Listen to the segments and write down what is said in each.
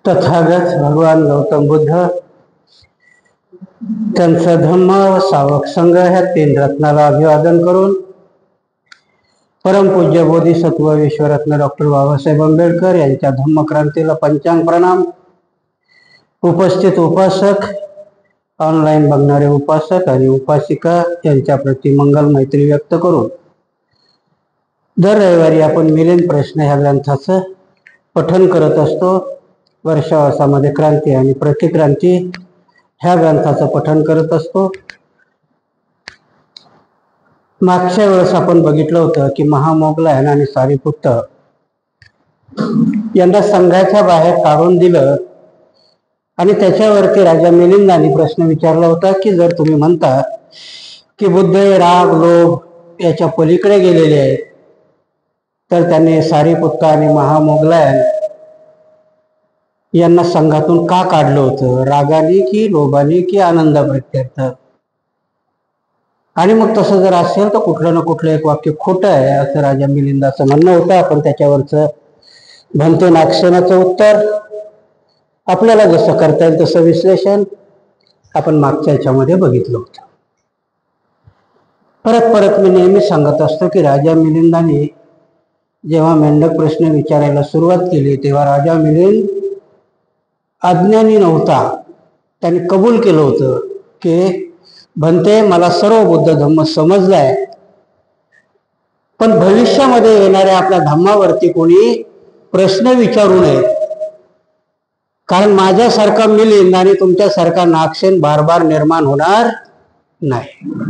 तथागत भगवान गौतम बुद्ध, त्यांचा धम्म व सावक संघ ह्या 3 रत्नाला अभिवादन करून परमपूज्य बोधिसत्व विश्वरत्न डॉक्टर बाबासाहेब आंबेडकर यांच्या धम्मक्रांतीला पंचांग प्रणाम. उपस्थित उपासक, ऑनलाईन बघणारे उपासक आणि उपासिका यांच्या प्रति मंगल मैत्री व्यक्त करून दर रविवारी आपण मिलिंद प्रश्न ह्या ग्रंथाचं पठन करत असतो. वर्षावासामध्ये क्रांती आणि प्रतिक्रांती ह्या ग्रंथाचं पठन करत असतो. मागच्या वेळेस आपण बघितलं होतं की महामोगलायन आणि सारीपुत्त यांना संघाच्या बाहेर काढून दिलं आणि त्याच्यावरती राजा मिलिंदांनी प्रश्न विचारला होता की जर तुम्ही म्हणता की बुद्ध हे राग लोभ याच्या पलीकडे गेलेले आहेत, तर त्यांनी सारीपुत्त आणि महामोगलायन यांना संघातून का काढलं होतं, रागाने की लोभाने की आनंद प्रत्यर्थ. आणि मग तसं जर असेल तर कुठलं ना कुठलं एक वाक्य खोटं आहे असं राजा मिलिंदाचं म्हणणं होतं. आपण त्याच्यावरचं भंते नागसेनाचं उत्तर, आपल्याला जसं करता येईल तसं विश्लेषण आपण मागच्या याच्यामध्ये बघितलं होतं. परत परत मी नेहमी सांगत असतो की राजा मिलिंदाने जेव्हा मेंढक प्रश्न विचारायला सुरुवात केली तेव्हा राजा मिलिंद अज्ञानी नव्हता. त्याने कबूल केलं होतं की भंते मला सर्व बुद्ध धम्म समजलाय, पण भविष्यामध्ये येणाऱ्या आपल्या धम्मावरती कोणी प्रश्न विचारू नये, कारण माझ्यासारखा मिलिंद आणि तुमच्यासारखा नागसेन बार बार निर्माण होणार नाही.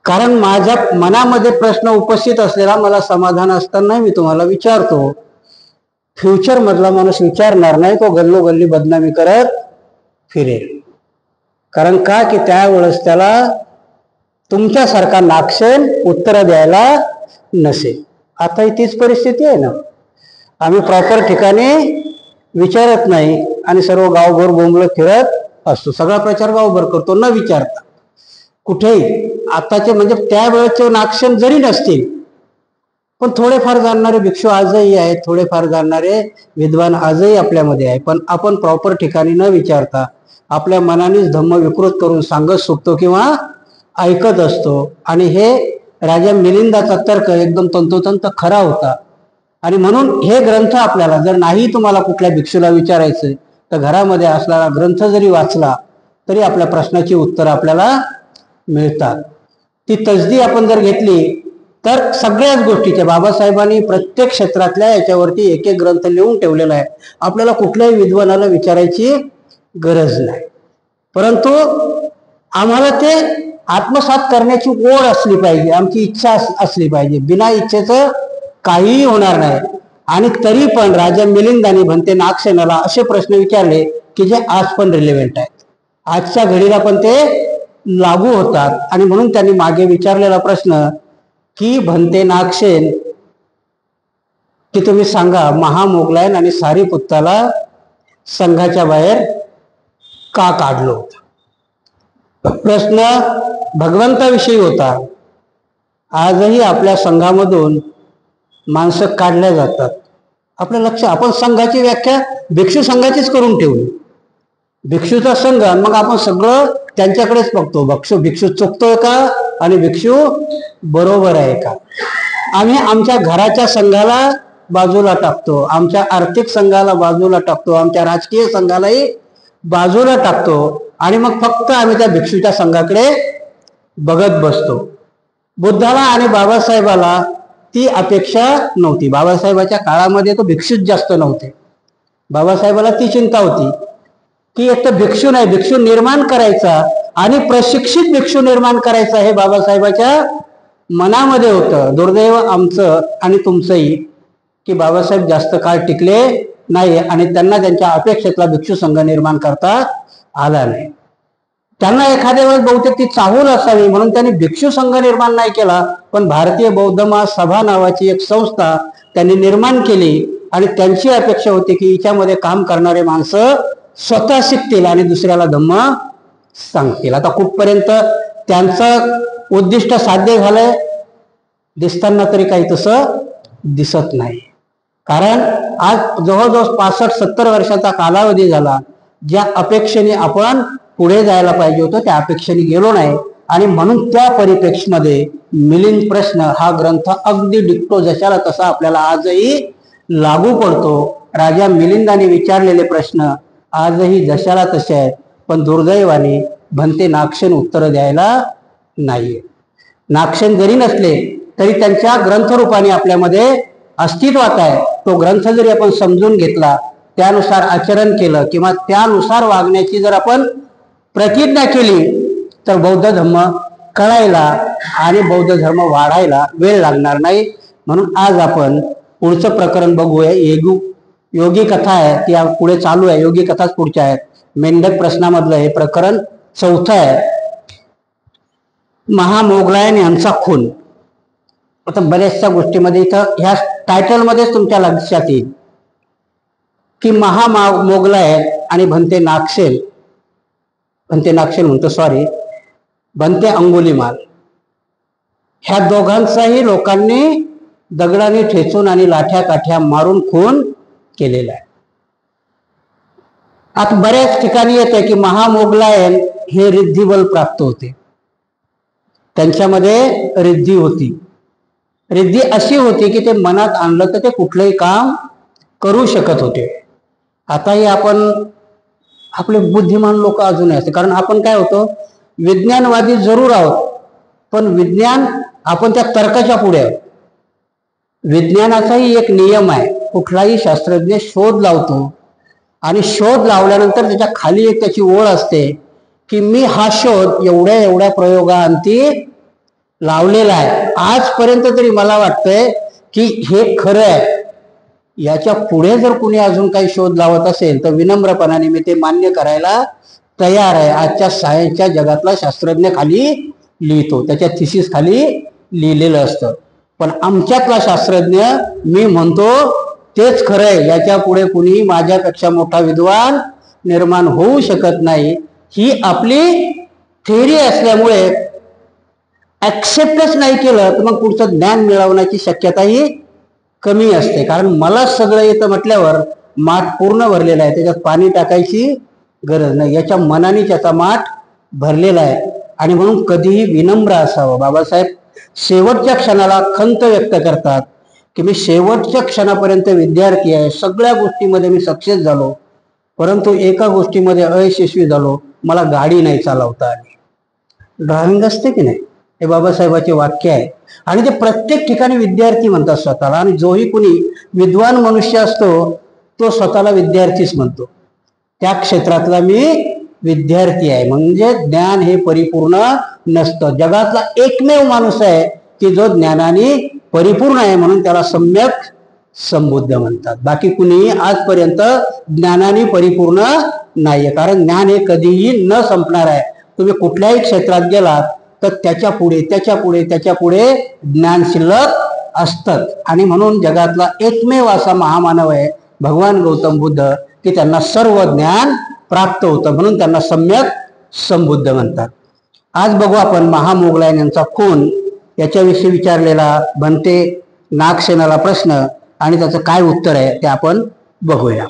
कारण माझ्या मनामध्ये प्रश्न उपस्थित असलेला मला समाधान असताना मी तुम्हाला विचारतो. फ्युचर मधला माणूस विचारणार नाही, तो गल्लोगल्ली बदनामी करत फिरेल. कारण का की त्यावेळेस त्याला तुमच्यासारखा नागसेन उत्तर द्यायला नसेल. आता तीच परिस्थिती आहे ना. आम्ही प्रॉपर ठिकाणी विचारत नाही आणि सर्व गावभर बोंबलत फिरत असतो. सगळा प्रचार गावभर करतो न विचारता कुठेही. आताचे म्हणजे त्यावेळेचे नागसेन जरी नसतील पण थोडेफार जाणणारे भिक्षू आजही आहेत, थोडेफार जाणणारे विद्वान आजही आपल्यामध्ये आहे. पण आपण प्रॉपर ठिकाणी न विचारता आपल्या मनानेच धम्म विकृत करून सांगत सुटतो किंवा ऐकत असतो. आणि हे राजा मिलिंदाचा तर्क एकदम तंतोतंत खरा होता. आणि म्हणून हे ग्रंथ आपल्याला जर नाही तुम्हाला कुठल्या भिक्षूला विचारायचं तर घरामध्ये असलेला ग्रंथ जरी वाचला तरी आपल्या प्रश्नाची उत्तर आपल्याला मिळतात. ती तसदी आपण जर घेतली तर सगळ्याच गोष्टीच्या बाबासाहेबांनी प्रत्येक क्षेत्रातल्या याच्यावरती एक एक ग्रंथ लिहून ठेवलेला आहे. आपल्याला कुठल्याही विद्वानाला विचारायची गरज नाही. परंतु आम्हाला ते आत्मसात करण्याची ओढ असली पाहिजे, आमची इच्छा असली पाहिजे. बिना इच्छेचं काहीही होणार नाही. आणि तरी पण राजा मिलिंदांनी भंते नागसेनाला असे प्रश्न विचारले की जे आज पण रिलेव्हंट आहेत, आजच्या घडीला पण ते लागू होतात. आणि म्हणून त्यांनी मागे विचारलेला प्रश्न की भंते नागसेन की तुम्ही सांगा महामोगलायन आणि सारीपुत्ताला संघाच्या बाहेर का काढलो होतं. प्रश्न भगवंताविषयी होता. आजही आपल्या संघामधून माणसं काढल्या जातात. आपलं लक्ष, आपण संघाची व्याख्या भिक्षू संघाचीच करून ठेवली. भिक्षूचा संघ, मग आपण सगळं त्यांच्याकडेच बघतो. भिक्षू चुकतोय का आणि भिक्षू बरोबर आहे का. आम्ही आमच्या घराच्या संघाला बाजूला टाकतो, आमच्या आर्थिक संघाला बाजूला टाकतो, आमच्या राजकीय संघालाही बाजूला टाकतो आणि मग फक्त आम्ही त्या भिक्षूच्या संघाकडे बघत बसतो. बुद्धाला आणि बाबासाहेबाला ती अपेक्षा नव्हती. बाबासाहेबाच्या काळामध्ये तो भिक्षूच जास्त नव्हते. बाबासाहेबाला ती चिंता होती की एक तर भिक्षू नाही, भिक्षू निर्माण करायचा आणि प्रशिक्षित भिक्षू निर्माण करायचा हे बाबासाहेबाच्या मनामध्ये होतं. दुर्दैव आमचं आणि तुमचंही की बाबासाहेब जास्त काळ टिकले नाही आणि त्यांना त्यांच्या अपेक्षेतला भिक्षू संघ निर्माण करता आला नाही. त्यांना एखाद्या वेळेस बहुतेक ती चाहूल असावी म्हणून त्यांनी भिक्षू संघ निर्माण नाही केला, पण भारतीय बौद्ध महासभा नावाची एक संस्था त्यांनी निर्माण केली आणि त्यांची अपेक्षा होती की हिच्यामध्ये काम करणारे माणसं स्वतः शिकतील आणि दुसऱ्याला धम्म सांगतील. आता कुठपर्यंत त्यांचं उद्दिष्ट साध्य झालंय दिसताना तरी काही तसं दिसत नाही. कारण आज जवळजवळ 65-70 वर्षाचा कालावधी झाला. ज्या अपेक्षेने आपण पुढे जायला पाहिजे होतं त्या अपेक्षेने गेलो नाही आणि म्हणून त्या परिप्रेक्षमध्ये मिलिंद प्रश्न हा ग्रंथ अगदी डिक्टो जशाला तसा आपल्याला आजही लागू पडतो. राजा मिलिंदाने विचारलेले प्रश्न आजही जशाला तसे आहेत, पण दुर्दैवाने भंते नागसेन उत्तर द्यायला नाहीये. नागसेन जरी नसले तरी त्यांच्या ग्रंथरूपाने आपल्यामध्ये अस्तित्वात आहे. तो ग्रंथ जरी आपण समजून घेतला, त्यानुसार आचरण केलं किंवा त्यानुसार वागण्याची जर आपण प्रतिज्ञा केली तर बौद्ध धर्म कळायला आणि बौद्ध धर्म वाढायला वेळ लागणार नाही. म्हणून आज आपण पुढचं प्रकरण बघूया. योगी कथा आहे ती पुढे चालू आहे. योगी कथाच पुढच्या आहेत. मेंढक प्रश्नामधलं हे प्रकरण 4थं आहे. महामोगलायन यांचा खून. आता बऱ्याचशा गोष्टीमध्ये इथं ह्या टायटलमध्येच तुमच्या लक्षात येईल की महामोगलायन आणि भंते नागसेन म्हणतो भंते अंगुलीमाल ह्या दोघांचाही लोकांनी दगडाने ठेचून आणि लाठ्या काठ्या मारून खून केलेला आहे. आता बऱ्याच ठिकाणी येते की महामोगलायन हे रिद्धिबल प्राप्त होते. त्यांच्यामध्ये रिद्धी होती. रिद्धी अशी होती की ते मनात आणलं तर ते कुठलंही काम करू शकत होते. आताही आपण आपले बुद्धिमान लोक अजूनही असते. कारण आपण काय होतो, विज्ञानवादी जरूर आहोत पण विज्ञान आपण त्या तर्काच्या पुढे आहोत. विज्ञानाचाही एक नियम आहे. कुठलाही शास्त्रज्ञ शोध लावतो आणि शोध लावल्यानंतर त्याच्या खाली एक त्याची ओळ असते की मी हा शोध एवढ्या एवढ्या प्रयोगांती लावलेला आहे. आजपर्यंत तरी मला वाटतंय की हे खरं आहे. याच्या पुढे जर कुणी अजून काही शोध लावत असेल तर विनम्रपणाने मी ते मान्य करायला तयार आहे. आजच्या सायन्सच्या जगातला शास्त्रज्ञ खाली लिहितो, त्याच्या थिसिस खाली लिहिलेलं असतं. पण आमच्यातला शास्त्रज्ञ मी म्हणतो तेच खरं आहे. याच्या पुढे कुणी माझ्यापेक्षा मोठा विद्वान निर्माण होऊ शकत नाही. ही आपली थेअरी असल्यामुळे ऍक्सेप्टच नाही केलं तर मग पुढचं ज्ञान मिळवण्याची शक्यताही कमी असते. कारण मला सगळं येतं म्हटल्यावर माठ पूर्ण भरलेला आहे, त्याच्यात पाणी टाकायची गरज नाही. याच्या मनाने त्याचा माठ भरलेला आहे आणि म्हणून कधीही विनम्र असावं. बाबासाहेब शेवटच्या क्षणाला खंत व्यक्त करतात की मी शेवटच्या क्षणापर्यंत विद्यार्थी आहे, सगळ्या गोष्टीमध्ये मी सक्सेस झालो, परंतु एका गोष्टीमध्ये अयशस्वी झालो, मला गाडी नाही चालवता आली. ड्रायव्हिंग असते की नाही, हे बाबासाहेबाचे वाक्य आहे आणि ते प्रत्येक ठिकाणी विद्यार्थी म्हणतात स्वतःला. आणि जोही कुणी विद्वान मनुष्य असतो तो स्वतःला विद्यार्थीच म्हणतो. त्या क्षेत्रातला मी विद्यार्थी आहे. म्हणजे ज्ञान हे परिपूर्ण नसतं. जगातला एकमेव माणूस आहे की जो ज्ञानाने परिपूर्ण आहे, म्हणून त्याला सम्यक संबुद्ध म्हणतात. बाकी कुणी आजपर्यंत ज्ञानाने परिपूर्ण नाहीये. कारण ज्ञान हे कधीही न संपणार आहे. तुम्ही कुठल्याही क्षेत्रात गेलात तर त्याच्या पुढे ज्ञान शिल्लक असतं. आणि म्हणून जगातला एकमेव असा महामानव आहे भगवान गौतम बुद्ध की त्यांना सर्व ज्ञान प्राप्त होतं, म्हणून त्यांना सम्यक संबुद्ध म्हणतात. आज बघू आपण महामोगलायन यांचा खून याच्याविषयी विचारलेला भंते नागसेनाला प्रश्न आणि त्याचं काय उत्तर आहे ते आपण बघूया.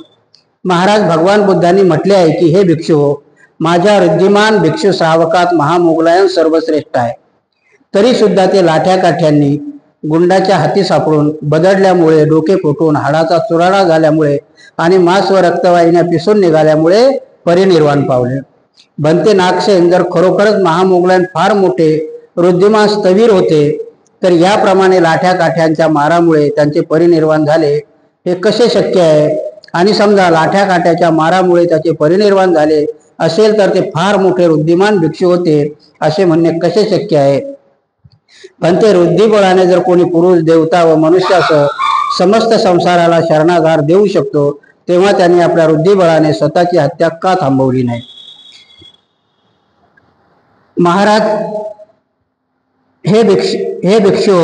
महाराज भगवान बुद्धांनी म्हटले आहे की हे भिक्षू, माझ्या रिद्धिमान भिक्षू श्रावकात महामोगलायन सर्वश्रेष्ठ आहे. तरी सुद्धा ते लाठ्या काठ्यांनी गुंडाच्या हाती सापडून बदडल्यामुळे, डोके फुटून, हाडाचा चुराडा झाल्यामुळे आणि मांस व रक्तवाहिन्या पिसून निघाल्यामुळे परिनिर्वाण पावले. भंते नागसेन जर खरोखरच महामोगलायन फार मोठे रुद्धिमान स्थवीर होते तर याप्रमाणे लाठ्या काठ्यांच्या मारामुळे त्यांचे परिनिर्वाण झाले हे कसे शक्य आहे? आणि समजा लाठ्या काठ्याच्या मारामुळे त्याचे परिनिर्वाण झाले असेल तर ते फार मोठे रुद्धिमान भिक्षू होते असे म्हणणे कसे शक्य आहे? पण ते रुद्धिबळाने जर कोणी पुरुष, देवता व मनुष्यासह समस्त संसाराला शरणागार देऊ शकतो, तेव्हा त्यांनी आपल्या रुद्धिबळाने स्वतःची हत्या का थांबवली नाही? महाराज हे भिक्षू,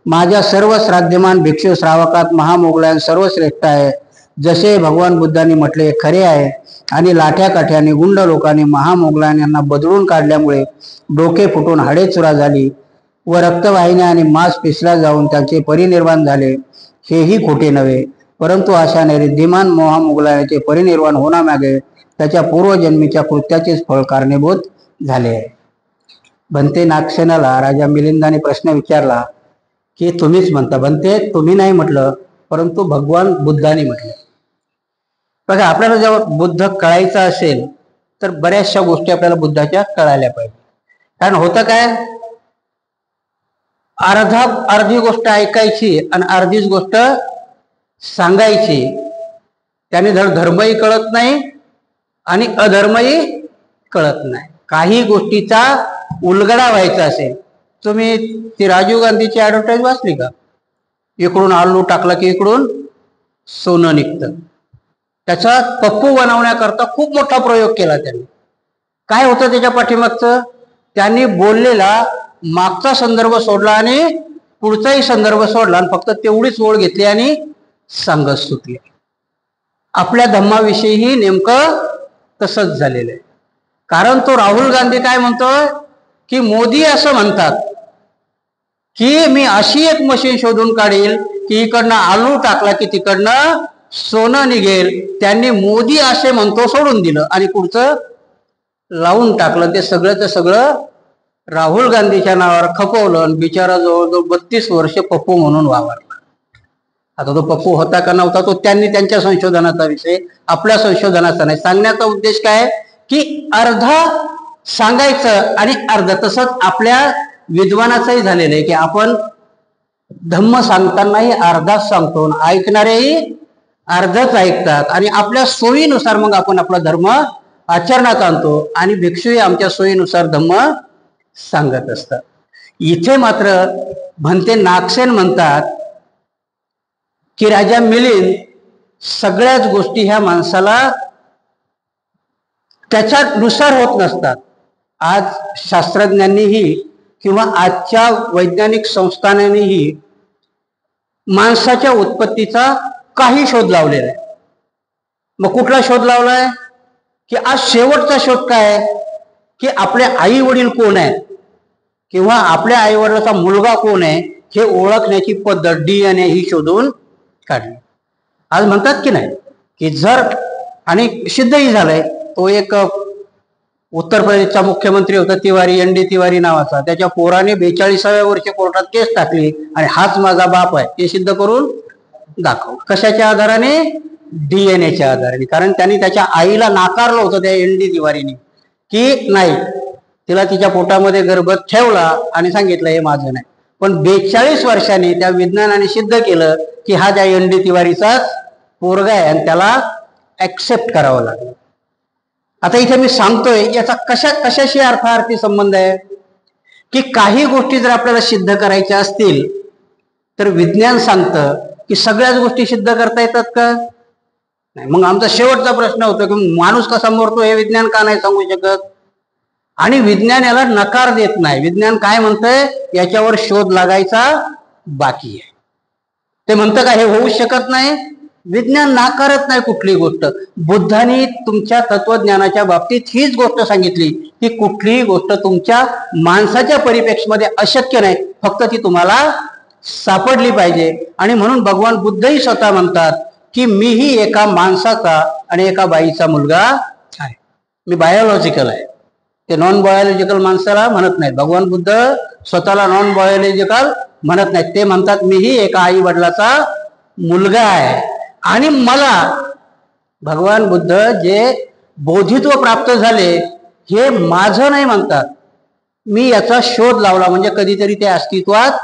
माझ्या सर्व श्राद्धमान भिक्षू श्रावकात महामोगलायन सर्वश्रेष्ठ आहे. जसे भगवान बुद्धांनी म्हटले खरे आहे. आणि लाठ्या काठ्याने गुंड लोकांनी महामोगलांना बदलून काढल्यामुळे डोके फुटून हाडे चुरा झाली व रक्तवाहिन्या आणि मांस पिसला जाऊन त्यांचे परिनिर्वाण झाले, हेही खोटे नव्हे. परंतु अशाने रिद्धिमान महामोगलांचे परिनिर्वाण होण्यामागे त्याच्या पूर्वजन्मीच्या कृत्याचेच फळ कारणीभूत झाले आहे. भंते नागसेनाला राजा मिलिंदाने प्रश्न विचारला की तुम्हीच म्हणता. भंते, तुम्ही नाही म्हटलं, परंतु भगवान बुद्धांनी म्हटलं. बघा, आपल्याला जेव्हा बुद्ध कळायचा असेल तर बऱ्याचशा गोष्टी आपल्याला बुद्धाच्या कळायला पाहिजे. कारण होतं काय, अर्धी गोष्ट ऐकायची आणि अर्धीच गोष्ट सांगायची. त्याने धर्मही कळत नाही आणि अधर्मही कळत नाही. काही गोष्टीचा उलगडा व्हायचा असेल, तुम्ही ती राजीव गांधीची ऍडव्हर्टाईज वाचली का? इकडून आलू टाकला की इकडून सोनं निघतं. त्याचा पप्पू बनवण्याकरता खूप मोठा प्रयोग केला त्यांनी. काय होतं त्याच्या पाठीमागचं? त्यांनी बोललेला मागचा संदर्भ सोडला आणि पुढचाही संदर्भ सोडला आणि फक्त तेवढीच ओळ घेतली आणि सांगत सुटली. आपल्या धम्माविषयीही नेमकं तसंच झालेलं आहे. कारण तो राहुल गांधी काय म्हणतोय की मोदी असं म्हणतात की मी अशी एक मशीन शोधून काढेल की इकडनं आलू टाकला की तिकडनं सोनं निघेल. त्यांनी मोदी असे म्हणतो सोडून दिलं आणि पुढचं लावून टाकलं. ते सगळं सगळं राहुल गांधीच्या नावावर खपवलं आणि बिचारा जवळजवळ 32 वर्ष पप्पू म्हणून वावरला. आता तो पप्पू होता का नव्हता तो त्यांनी त्यांच्या संशोधनाचा विषय, आपल्या संशोधनाचा नाही. सांगण्याचा उद्देश काय की अर्धा सांगायचं आणि अर्ध. तसंच आपल्या विद्वानाचंही झालेलं आहे की आपण धम्म सांगतानाही अर्धाच सांगतो, ऐकणारेही अर्धच ऐकतात आणि आपल्या सोयीनुसार मग आपण आपला धर्म आचरणात आणतो आणि भिक्षूही आमच्या सोयीनुसार धम्म सांगत असतात. इथे मात्र भंते नागसेन म्हणतात की राजा मिलिंद सगळ्याच गोष्टी ह्या माणसाला त्याच्यानुसार होत नसतात. आज शास्त्रज्ञांनीही किंवा आजच्या वैज्ञानिक संस्थांनीही माणसाच्या उत्पत्तीचा काही शोध लावलेला आहे. मग कुठला शोध लावलाय की आज शेवटचा शोध काय आहे की आपले आई वडील कोण आहेत किंवा आपल्या आई वडिलाचा मुलगा कोण आहे हे ओळखण्याची पद्धत DNA ही शोधून काढली. आज म्हणतात की नाही की जर, आणि सिद्धही झालंय, तो एक उत्तर प्रदेशचा मुख्यमंत्री होता तिवारी, ND तिवारी नावाचा, त्याच्या पोराने 42व्या वर्षी कोर्टात केस टाकली आणि हाच माझा बाप आहे हे सिद्ध करून दाखव. कशाच्या आधाराने? DNAच्या आधाराने. कारण त्यांनी त्याच्या आईला नाकारलं होतं त्या ND तिवारीने की नाही, तिला तिच्या पोटामध्ये गर्भ ठेवला आणि सांगितलं हे माझं नाही. पण 42 वर्षांनी त्या विज्ञानाने सिद्ध केलं की हा त्या ND तिवारीचाच पोरगा आहे आणि त्याला ऍक्सेप्ट करावं लागलं. आता इथे मी सांगतोय याचा कशाशी अर्थार्थी संबंध आहे की काही गोष्टी जर आपल्याला सिद्ध करायच्या असतील तर विज्ञान सांगतं की सगळ्याच गोष्टी सिद्ध करता येतात का? नाही. मग आमचा शेवटचा प्रश्न होतो की माणूस कसा मरतो हे विज्ञान का नाही सांगू शकत? आणि विज्ञान याला नकार देत नाही. विज्ञान काय म्हणतंय, याच्यावर शोध लागायचा बाकी आहे. ते म्हणतं का हे होऊ शकत नाही? विज्ञान नाकारत नाही कुठली गोष्ट. बुद्धांनी तुमच्या तत्वज्ञानाच्या बाबतीत हीच गोष्ट सांगितली की कुठलीही गोष्ट तुमच्या माणसाच्या परिप्रेक्षामध्ये अशक्य नाही, फक्त ती तुम्हाला सापडली पाहिजे. आणि म्हणून भगवान बुद्धही स्वतः म्हणतात की मीही एका माणसाचा आणि एका बाईचा मुलगा आहे. मी बायोलॉजिकल आहे. ते नॉन बायोलॉजिकल माणसाला म्हणत नाहीत. भगवान बुद्ध स्वतःला नॉन बायोलॉजिकल म्हणत नाहीत. ते म्हणतात मीही एका आई वडिलाचा मुलगा आहे. आणि मला भगवान बुद्ध जे बोधित्व प्राप्त झाले हे माझं नाही म्हणतात, मी याचा शोध लावला म्हणजे कधीतरी ते अस्तित्वात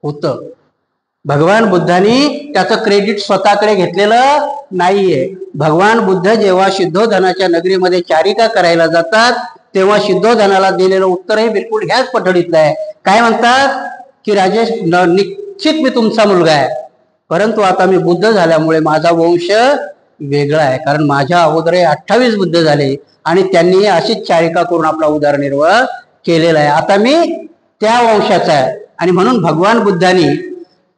होतं. भगवान बुद्धांनी त्याचं क्रेडिट स्वतःकडे घेतलेलं नाहीये. भगवान बुद्ध जेव्हा सिद्धोधनाच्या नगरीमध्ये चारिका करायला जातात तेव्हा सिद्धोधनाला दिलेलं उत्तरही बिलकुल ह्याच पठडीतलं आहे. काय म्हणतात की राजेश, निश्चित मी तुमचा मुलगा आहे, परंतु आता मी बुद्ध झाल्यामुळे माझा वंश वेगळा आहे. कारण माझ्या अगोदर 28 बुद्ध झाले आणि त्यांनी अशीच चारिका करून आपला उदरनिर्वाह केलेला आहे. आता मी त्या वंशाचा आहे. आणि म्हणून भगवान बुद्धांनी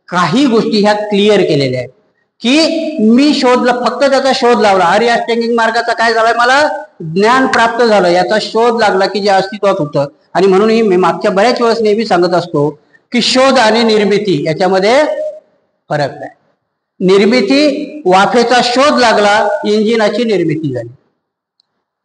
काही गोष्टी ह्या क्लिअर केलेल्या आहेत की मी फक्त त्याचा शोध लावला. आर्य अष्टांगिक मार्गाचा काय झालाय, मला ज्ञान प्राप्त झालं, याचा शोध लागला की जे अस्तित्वात होतं. आणि म्हणूनही मी मागच्या बऱ्याच वेळेस नेहमी सांगत असतो की शोध आणि निर्मिती याच्यामध्ये फरक आहे. निर्मिती, वाफेचा शोध लागला, इंजिनाची निर्मिती झाली.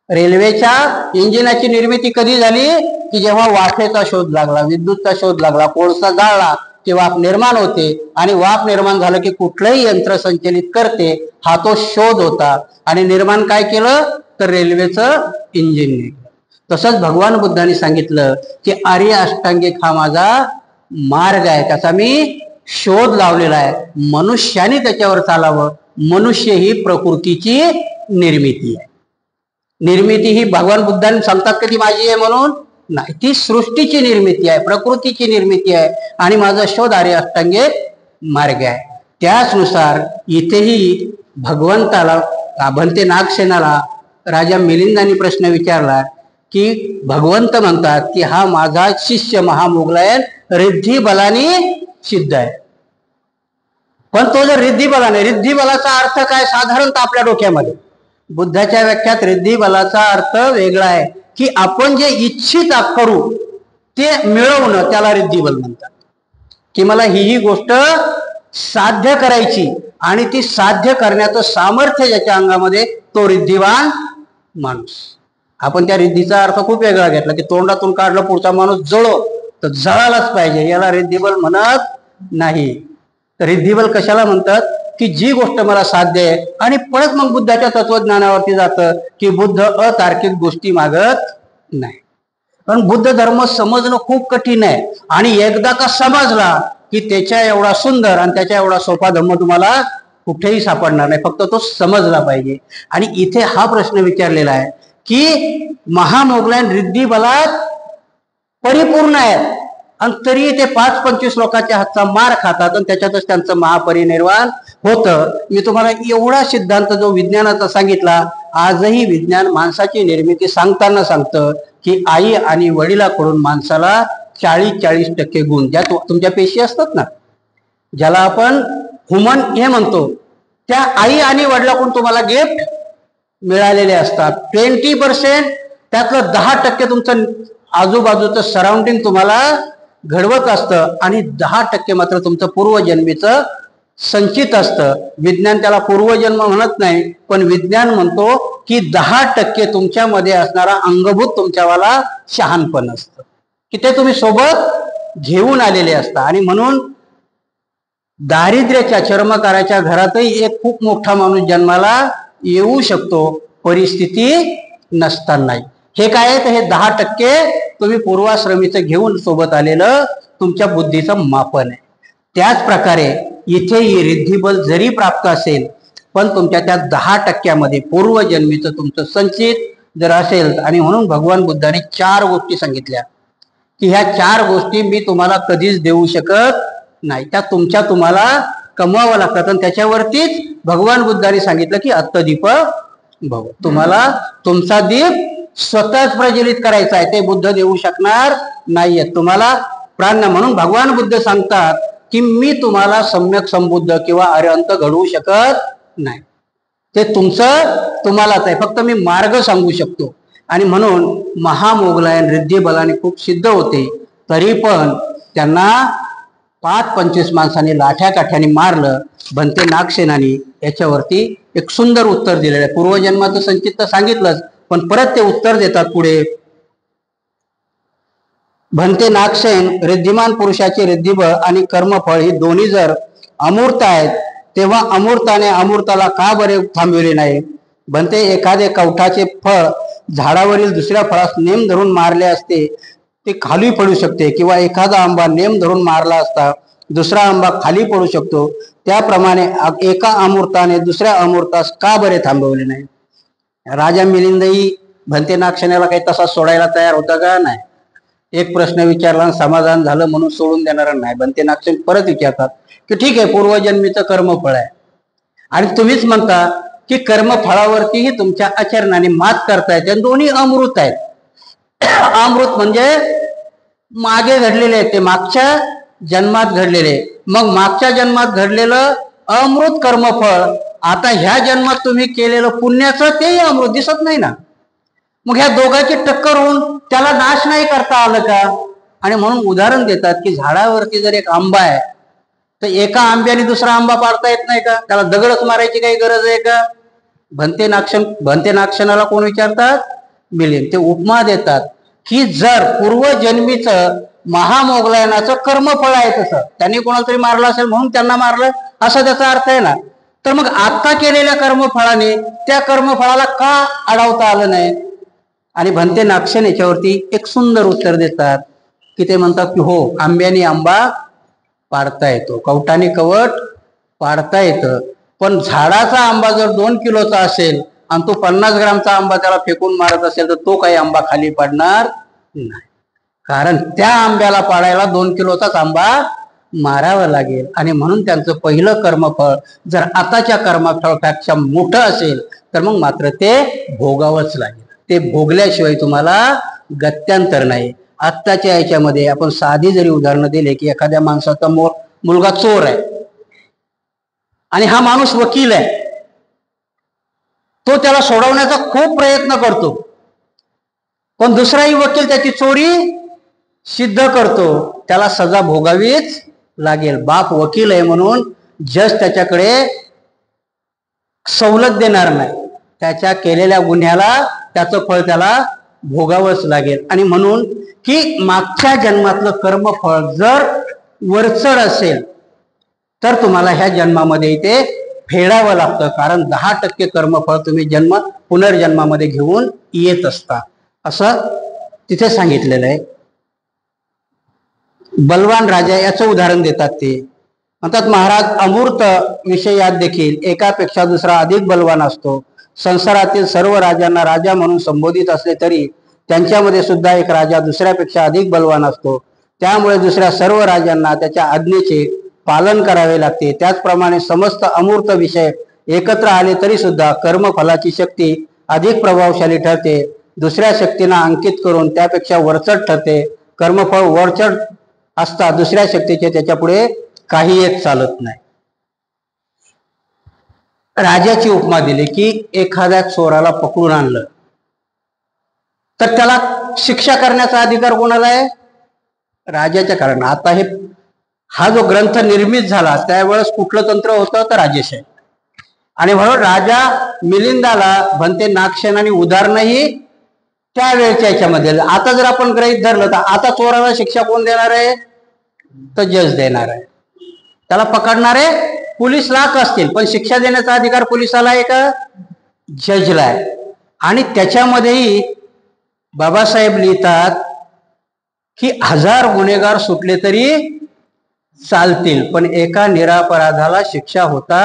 रेल्वेच्या इंजिनाची निर्मिती कधी झाली की जेव्हा वाफेचा शोध लागला, विद्युतचा शोध लागला, कोळसा जाळला की वाफ निर्माण होते. आणि वाफ निर्माण झालं की कुठलंही यंत्र संचलित करते, हा तो शोध होता. आणि निर्माण काय केलं तर रेल्वेचं इंजिन. तसंच भगवान बुद्धांनी सांगितलं की आर्य अष्टांगिक हा माझा मार्ग आहे, त्याचा मी शोध लावलेला आहे. मनुष्याने त्याच्यावर चालावं. मनुष्य ही प्रकृतीची निर्मिती आहे. निर्मिती ही भगवान बुद्धांनी सांगतात की ती माझी आहे म्हणून नाही, ती सृष्टीची निर्मिती आहे, प्रकृतीची निर्मिती आहे. आणि माझा शोध आर्य अष्टांगिक मार्ग आहे. त्याचनुसार इथेही भगवंताला, भंते नागसेनाला राजा मिलिंदांनी प्रश्न विचारला की भगवंत म्हणतात की हा माझा शिष्य महामोगलायन रिद्धी बलाने सिद्ध आहे. पण तो जर रिद्धी बलाने, रिद्धी बलाचा अर्थ काय साधारणतः आपल्या डोक्यामध्ये, बुद्धाच्या व्याख्यात रिद्धी बलाचा अर्थ वेगळा आहे की आपण जे इच्छित करू ते मिळवणं, त्याला रिद्धी बल म्हणतात. की मला ही गोष्ट साध्य करायची आणि ती साध्य करण्याचं सामर्थ्य ज्याच्या अंगामध्ये, तो रिद्धिवान माणूस. आपण त्या रिद्धीचा अर्थ खूप वेगळा घेतला की तोंडातून काढलं पुढचा माणूस जळो तर जळालाच पाहिजे, याला रिद्धिबल म्हणत नाही. तर रिद्धिबल कशाला म्हणतात की जी गोष्ट मला साध्य आहे. आणि परत मग बुद्धाच्या तत्वज्ञानावरती जातं की बुद्ध अतार्किक गोष्टी मागत नाही. पण बुद्ध धर्म समजणं खूप कठीण आहे. आणि एकदा का समजला की त्याच्या एवढा सुंदर आणि त्याच्या एवढा सोपा धर्म तुम्हाला कुठेही सापडणार नाही, फक्त तो समजला पाहिजे. आणि इथे हा प्रश्न विचारलेला आहे की महामोगलायन रिद्धी बलात परिपूर्ण आहेत आणि तरी ते 5-25 लोकांच्या हातचा मार खातात आणि त्याच्यातच त्यांचं महापरिनिर्वाण होतं. मी तुम्हाला एवढा सिद्धांत जो विज्ञानाचा सांगितला, आजही विज्ञान माणसाची निर्मिती सांगताना सांगतं की आई आणि वडिलाकडून माणसाला 40% गुण, ज्या तुमच्या पेशी असतात ना, ज्याला आपण ह्युमन हे म्हणतो, त्या आई आणि वडिलाकडून तुम्हाला गिफ्ट मिळालेले असतात. 20% त्यातलं 10% तुमचं आजूबाजूचं सराउंडिंग तुम्हाला घडवत असतं आणि 10% मात्र तुमचं पूर्वजन्मीचं संचित असतं. विज्ञान त्याला पूर्वजन्म म्हणत नाही, पण विज्ञान म्हणतो की 10% तुमच्यामध्ये असणारा अंगभूत तुमच्यावाला शहाणपण असतं की ते तुम्ही सोबत घेऊन आलेले असता. आणि म्हणून दारिद्र्याच्या, चर्मकाराच्या घरातही एक खूप मोठा माणूस जन्माला येऊ शकतो, परिस्थिती नसताना. हे काय आहे तर हे 10% तुम्ही पूर्वाश्रमीचं घेऊन सोबत आलेलं तुमच्या बुद्धीचं मापन आहे. त्याच प्रकारे इथेही रिद्धिबल जरी प्राप्त असेल पण तुमच्या त्या 10% पूर्वजन्मीचं तुमचं संचित जर असेल. आणि म्हणून भगवान बुद्धाने 4 गोष्टी सांगितल्या की ह्या 4 गोष्टी मी तुम्हाला कधीच देऊ शकत नाही, त्या तुम्हाला कमवावं लागतात. आणि त्याच्यावरतीच भगवान बुद्धाने सांगितलं की अत्तदीप भव, तुम्हाला तुमचा दीप स्वतःच प्रज्वलित करायचा आहे, ते बुद्ध देऊ शकणार नाहीये तुम्हाला प्राण. म्हणून भगवान बुद्ध सांगतात की मी तुम्हाला सम्यक संबुद्ध किंवा अरिहंत घडवू शकत नाही, ते तुमचं तुम्हालाच आहे, फक्त मी मार्ग सांगू शकतो. आणि म्हणून महामोगलायन रिद्धी बलाने खूप सिद्ध होते, तरी पण त्यांना 5-25 माणसांनी लाठ्या काठ्याने मारलं. भंते नागसेनानी याच्यावरती एक सुंदर उत्तर दिलेलं आहे. पूर्वजन्माचं संचित तर सांगितलंच, पण परत ते उत्तर देतात पुढे. भंते नागसेन, रिद्धिमान पुरुषाचे रिद्धिबळ आणि कर्मफळ ही दोन्ही जर अमूर्त आहेत, तेव्हा अमूर्ताने अमूर्ताला का बरे थांबविले नाही? भंते, एखादे कवठाचे फळ झाडावरील दुसऱ्या फळास नेम धरून मारले असते ते खाली पडू शकते, किंवा एखादा आंबा नेम धरून मारला असता दुसरा आंबा खाली पडू शकतो, त्याप्रमाणे एका अमूर्ताने दुसऱ्या अमूर्तास का बरे थांबवले नाही? राजा मिलिंदही भंते नागसेनाला काही तसा सोडायला तयार होता का? नाही. एक प्रश्न विचारला समाधान झालं म्हणून सोडून देणार नाही. भंते नागसेन परत विचारतात की ठीक आहे, पूर्वजन्मीचं कर्मफळ आहे आणि तुम्हीच म्हणता की कर्मफळावरतीही तुमच्या आचरणाने मात करतायत, आणि दोन्ही अमृत आहेत. अमृत म्हणजे मागे घडलेले आहे, ते मागच्या जन्मात घडलेले. मग मागच्या जन्मात घडलेलं अमृत कर्मफळ. आता ह्या जन्मात तुम्ही केलेलं पुण्याचं तेही अमृत दिसत नाही ना. मग ह्या दोघांची टक्कर होऊन त्याला नाश नाही करता आलं का? आणि म्हणून उदाहरण देतात की झाडावरती जर एक आंबा आहे तर एका आंब्याने दुसरा आंबा पाडता येत नाही का? त्याला दगडच मारायची काही गरज आहे का? भंते नाक्षणाला कोण विचारतात? मिलिंद. ते उपमा देतात की जर पूर्वजन्मीचं महामोगलायनाचं कर्मफळ आहे, तसं त्यांनी कोणाला तरी मारलं असेल म्हणून त्यांना मारलं असं त्याचा अर्थ आहे ना. तर मग आता केलेल्या कर्मफळाने त्या कर्मफळाला का अडवता आलं नाही? आणि भंते नाक्षण याच्यावरती एक सुंदर उत्तर देतात की ते म्हणतात की हो, आंब्याने आंबा पाडता येतो, कवटाने कवट पाडता येतं, पण झाडाचा आंबा जर 2 किलोचा असेल आणि तो 50 ग्रामचा आंबा त्याला फेकून मारत असेल तर तो काही आंबा खाली पडणार नाही. कारण त्या आंब्याला पाडायला 2 किलोचाच आंबा मारावा लागेल. आणि म्हणून त्यांचं पहिलं कर्मफळ जर आताच्या कर्मफळापेक्षा मोठं असेल तर मग मात्र ते भोगावंच लागेल. ते भोगल्याशिवाय तुम्हाला गत्यांतर नाही. आत्ताच्या याच्यामध्ये आपण साधी जरी उदाहरणं दिले की एखाद्या माणसाचा मुलगा चोर आहे आणि हा माणूस वकील आहे, तो त्याला सोडवण्याचा खूप प्रयत्न करतो, पण दुसराही वकील त्याची चोरी सिद्ध करतो, त्याला सजा भोगावीच लागेल. बाप वकील आहे म्हणून जज त्याच्याकडे सवलत देणार नाही, त्याच्या केलेल्या गुन्ह्याला त्याचं फळ त्याला भोगावंच लागेल. आणि म्हणून की मागच्या जन्मातलं कर्मफळ जर वरचढ असेल तर तुम्हाला ह्या जन्मामध्ये इथे फेडावं लागतं, कारण 10% कर्मफळ तुम्ही पुनर्जन्मामध्ये घेऊन येत असता, असं तिथे सांगितलेलं आहे. बलवान राजा याचं उदाहरण देतात. ते म्हणतात, महाराज, अमूर्त विषयात देखील एकापेक्षा दुसरा अधिक बलवान असतो. संसारातील सर्व राजांना राजा म्हणून संबोधित असले तरी त्यांच्यामध्ये सुद्धा एक राजा दुसऱ्यापेक्षा अधिक बलवान असतो. त्यामुळे दुसऱ्या सर्व राजांना त्याच्या आज्ञेचे पालन करावे लागते. त्याचप्रमाणे समस्त अमूर्त विषय एकत्र आले तरी सुद्धा कर्मफलाची शक्ती अधिक प्रभावशाली ठरते. दुसऱ्या शक्तींना अंकित करून त्यापेक्षा वरचढ ठरते. कर्मफळ वरचढ असता दुसऱ्या शक्तीचे त्याच्या पुढे काही एक चालत नाही. राजाची उपमा दिली की एखाद्या चोराला पकडून आणलं तर त्याला शिक्षा करण्याचा अधिकार कोणाला आहे? राजाच्या. कारण आता हा जो ग्रंथ निर्मित झाला त्यावेळेस कुठलं तंत्र होतं? तर राजेशाही. आणि म्हणून राजा मिलिंदाला भंते नाक्षणाने उदाहरणही त्यावेळेच्या याच्यामध्ये. आता जर आपण गृहीत धरलं तर आता चोराला शिक्षा कोण देणार आहे? तर जज देणार आहे. त्याला पकडणारे पोलीस लाख असतील, पण शिक्षा देण्याचा अधिकार पोलिसाला आहे का? जजला आहे. आणि त्याच्यामध्येही बाबासाहेब लिहितात की 1000 गुन्हेगार सुटले तरी चालतील, पण एका निरापराधाला शिक्षा होता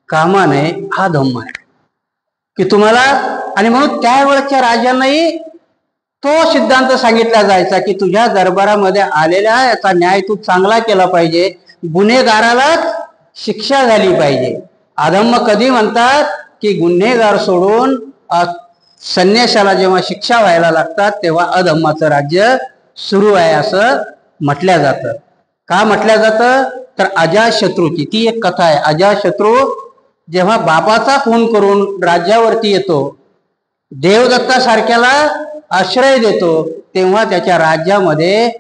कामा नये. हा धम्म आहे की तुम्हाला. आणि म्हणून त्यावेळेच्या राजांनाही तो सिद्धांत सांगितला जायचा की तुझ्या दरबारामध्ये आलेल्या याचा न्याय तू चांगला केला पाहिजे, गुन्हेगारालाच शिक्षा झाली पाहिजे. अधम्म कधी म्हणतात? की गुन्हेगार सोडून संन्याशाला जेव्हा शिक्षा व्हायला लागतात तेव्हा अधम्माचं राज्य सुरू आहे असं म्हटलं जातं. का म्हटलं जातं? तर अजातशत्रूची ती एक कथा आहे. अजातशत्रू जेव्हा बापाचा खून करून राज्यावरती येतो, देवदत्तासारख्याला आश्रय देतो, तेव्हा त्याच्या राज्यामध्ये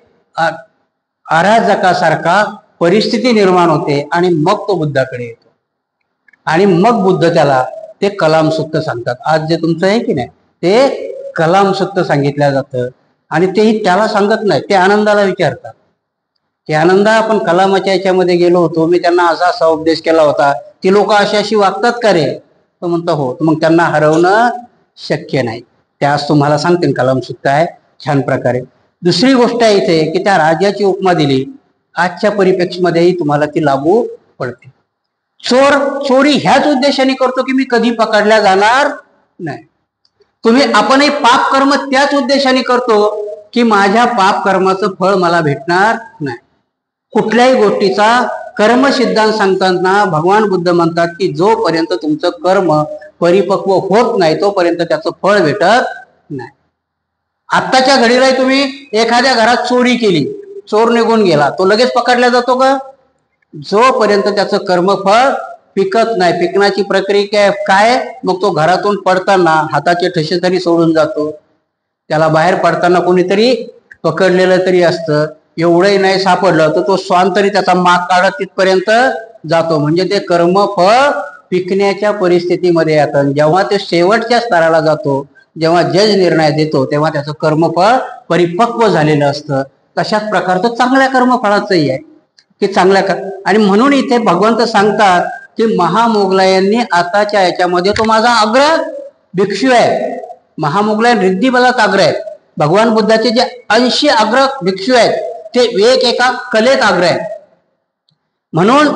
अराजकासारखा परिस्थिती निर्माण होते आणि मग तो बुद्धाकडे येतो. आणि मग बुद्ध त्याला ते कलाम सूक्त सांगतात. आज जे तुमचं आहे की नाही ते कलाम सूक्त सांगितलं जातं. आणि तेही त्याला सांगत नाही, ते आनंदाला विचारतात की आनंदा, आपण कलामाच्या याच्यामध्ये गेलो होतो, मी त्यांना असा असा उपदेश केला होता, ती लोक अशी वागतात का रे? तो म्हणतो हो. मग त्यांना हरवणं शक्य नाही. ते आज तुम्हाला सांगते कलाम सूक्त आहे छान प्रकारे. दुसरी गोष्ट आहे इथे की त्या राजाची उपमा दिली, आजच्या परिप्रेक्षामध्येही तुम्हाला ती लागू पडते. चोर चोरी ह्याच उद्देशाने करतो की मी कधी पकडल्या जाणार नाही. आपणही पाप कर्म त्याच उद्देशाने करतो की माझ्या पाप कर्माचं फळ मला भेटणार नाही. कुठल्याही गोष्टीचा कर्म सिद्धांत सांगताना भगवान बुद्ध म्हणतात की जोपर्यंत तुमचं कर्म परिपक्व होत नाही तोपर्यंत त्याचं फळ भेटत नाही. आत्ताच्या घडीला तुम्ही एखाद्या घरात चोरी केली, चोर निघून गेला, तो लगेच पकडला जातो का? जोपर्यंत त्याचं कर्मफळ पिकत नाही, पिकण्याची प्रक्रिया काय, मग तो घरातून पडताना हाताचे ठसे तरी सोडून जातो, त्याला बाहेर पडताना कोणीतरी पकडलेलं तरी असतं, एवढंही नाही सापडलं तर तो श्वान तरी त्याचा माग काढत तिथपर्यंत जातो. म्हणजे ते कर्मफळ पिकण्याच्या परिस्थितीमध्ये येतात. जेव्हा ते शेवटच्या स्तराला जातो, जेव्हा जज निर्णय देतो, तेव्हा त्याचं कर्मफळ परिपक्व झालेलं असतं. तशाच प्रकारचं चांगल्या कर्मफळाचंही आहे की आणि म्हणून इथे भगवंत सांगतात की महामोगलायांनी आताच्या याच्यामध्ये तो माझा अग्र भिक्षू आहे. महामोगलायन रिद्धी बलात अग्र आहेत. भगवान बुद्धाचे जे 80 अग्र भिक्षू आहेत ते एका कलेत अग्र आहेत. म्हणून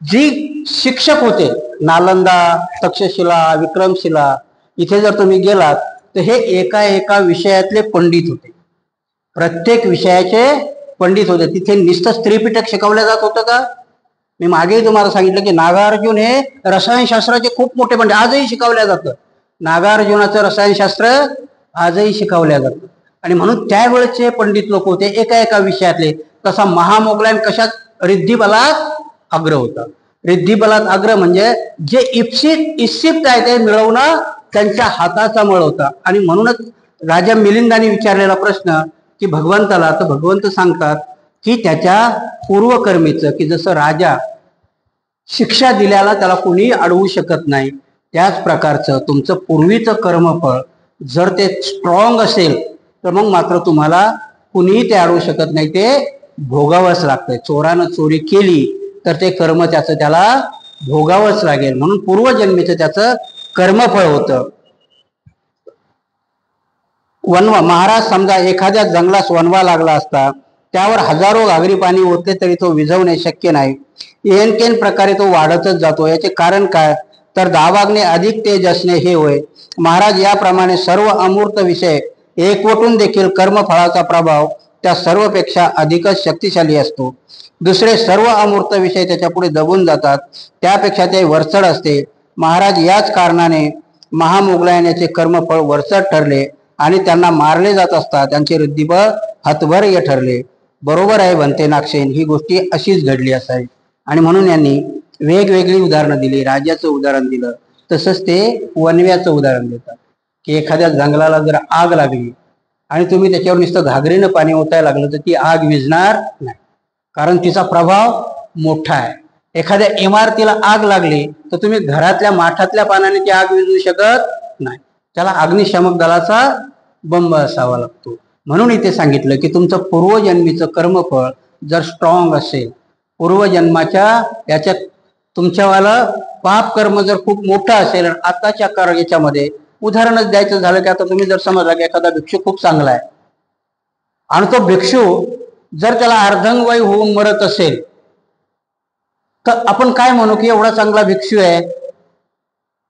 जी शिक्षक होते नालंदा, तक्षशिला, विक्रमशिला, इथे जर तुम्ही गेलात तर हे एका विषयातले पंडित होते. प्रत्येक विषयाचे पंडित होते. तिथे नुसतं स्त्रीपिटक शिकवलं जात होतं का? मी मागेही तुम्हाला सांगितलं की नागार्जुन हे रसायनशास्त्राचे खूप मोठे पंडित, आजही शिकवल्या जातं. नागार्जुनाचं रसायनशास्त्र आजही शिकवल्या जातं. आणि म्हणून त्यावेळेचे पंडित लोक होते एका विषयातले. तसा महामोगलायन कशात? रिद्धिबलात अग्र होता. रिद्धिबलात अग्र म्हणजे जे इप्सित आहे ते मिळवणं त्यांच्या हाताचा मळ होता. आणि म्हणूनच राजा मिलिंदाने विचारलेला प्रश्न की भगवंताला, तर भगवंत सांगतात की त्याच्या पूर्वकर्मीचं, की जसं राजा शिक्षा दिल्याला त्याला कुणी अडवू शकत नाही, त्याच प्रकारचं तुमचं पूर्वीचं कर्मफळ जर ते स्ट्रॉंग असेल तर मग मात्र तुम्हाला कुणीही ते अडवू शकत नाही, ते भोगावंच लागतंय. चोरानं चोरी केली तर ते कर्म त्याला भोगावंच लागेल. म्हणून पूर्वजन्मीचं त्याचं कर्मफळ होतं. वनवा महाराज समजा एखाद्या जंगलास वनवा लागला असता, त्यावर हजारो घागरी पाणी ओतले तरी तो विझवणे शक्य नाही. येनकेन प्रकारे तो वाढतच जातो. याचे कारण काय? तर दावाग्ने अधिक तेज असणे हे होय. महाराज याप्रमाणे सर्व अमूर्त विषय एकवटून देखील कर्मफळाचा प्रभाव त्या सर्वपेक्षा अधिकच शक्तिशाली असतो. दुसरे सर्व अमूर्त विषय त्याच्या पुढे दबून जातात, त्यापेक्षा ते वरचढ असते. महाराज याच कारणाने महामोगलायनाचे कर्मफळ वरचढ ठरले आणि त्यांना मारले जात असता त्यांचे रिद्धिबळ हतबर्य ठरले. बरोबर आहे बनते नागसेन, ही गोष्टी अशीच घडली असावी. आणि म्हणून यांनी वेगवेगळी उदाहरणं दिली. राजाचं उदाहरण दिलं, तसंच ते वनव्याचं उदाहरण देतात की एखाद्या जंगलाला जर आग लागली आणि तुम्ही त्याच्यावर नुसतं घागरीनं पाणी ओतायला लागलं तर ती आग विझणार नाही, कारण तिचा प्रभाव मोठा आहे. एखाद्या इमारतीला आग लागली तर तुम्ही घरातल्या माठातल्या पाण्याने ती आग विझू शकत नाही, त्याला अग्निशामक दलाचा बंब असावा लागतो. म्हणून इथे सांगितलं की तुमचं पूर्वजन्मीचं कर्मफळ जर स्ट्रॉंग असेल, पूर्वजन्माच्या याच्यात तुमच्यावाला पाप कर्म जर खूप मोठं असेल, आणि आताच्या याच्यामध्ये उदाहरणच द्यायचं झालं की आता तुम्ही जर समजला की एखादा भिक्षू खूप चांगला आहे आणि तो भिक्षू जर त्याला अर्धंगवायू होऊन मरत असेल तर आपण काय म्हणू की एवढा चांगला भिक्षू आहे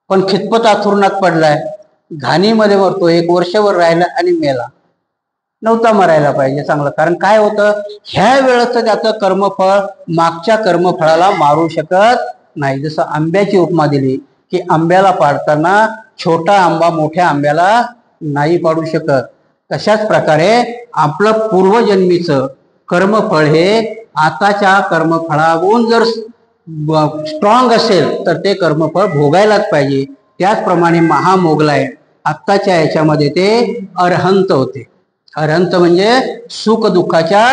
पण खितपत आथुरणात पडलाय, घाणीमध्ये मरतो, 1 वर्षभर राहिला आणि मेला. नव्हता मरायला पाहिजे चांगलं. कारण काय होतं, ह्या वेळेचं त्याचं कर्मफळ मागच्या कर्मफळाला मारू शकत नाही. जसं आंब्याची उपमा दिली की आंब्याला पाडताना छोटा आंबा मोठ्या आंब्याला नाही पाडू शकत, तशाच प्रकारे आपलं पूर्वजन्मीचं कर्मफळ हे आताच्या कर्मफळाहून जर स्ट्रॉंग असेल तर ते कर्मफळ भोगायलाच पाहिजे. त्याचप्रमाणे महामोगलाय आत्ताच्या याच्यामध्ये ते अरहंत होते. अरहंत म्हणजे सुख दुःखाच्या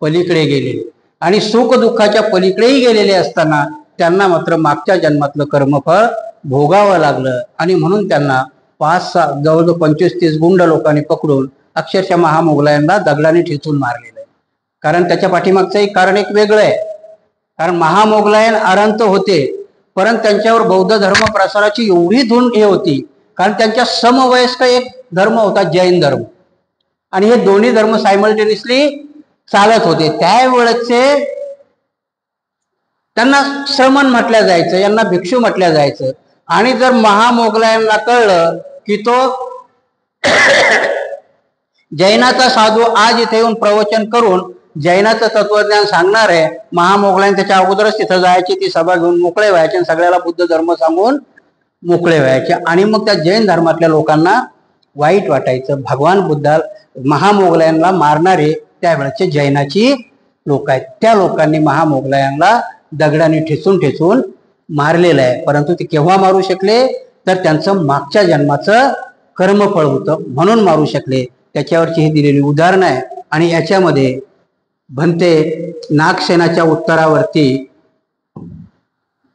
पलीकडे गेलेले, आणि सुख दुःखाच्या पलीकडेही गेलेले असताना त्यांना मात्र मागच्या जन्मातलं कर्मफळ भोगावं लागलं. आणि म्हणून त्यांना 5-6 जवळजवळ 25-30 गुंड लोकांनी पकडून अक्षरशः महामोगलायांना दगडाने ठेचून मारलेलं आहे. कारण त्याच्या पाठीमागचं एक कारण एक वेगळं आहे. कारण महामोगलायन अरहंत होते, परंतु त्यांच्यावर बौद्ध धर्म प्रसाराची एवढी धून हे होती, कारण त्यांच्या समवयस्क एक धर्म होता जैन धर्म, आणि हे दोन्ही धर्म सायमल्टेनियसली चालत होते. त्यावेळेचे त्यांना श्रमण म्हटल्या जायचं, यांना भिक्षू म्हटल्या जायचं. आणि जर महामोगलायांना कळलं की तो जैनाचा साधू आज इथे येऊन प्रवचन करून जैनाचं तत्वज्ञान सांगणार आहे, महामोगलायन त्याच्या अगोदरच तिथं जायची, ती सभा घेऊन मोकळे व्हायचे आणि सगळ्याला बुद्ध धर्म सांगून मोकळे व्हायचे. आणि मग त्या जैन धर्मातल्या लोकांना वाईट वाटायचं. भगवान बुद्धा महामोगलायांना मारणारे त्यावेळेचे जैनाची लोक आहेत त्या लोकांनी महामोगलायांना दगडाने ठेचून ठेचून मारलेलं आहे. परंतु ते केव्हा मारू शकले तर त्यांचं मागच्या जन्माचं कर्मफळ होतं म्हणून मारू शकले. त्याच्यावरची ही दिलेली उदाहरणं आहे. आणि याच्यामध्ये भन्ते नागसेनाच्या उत्तरावरती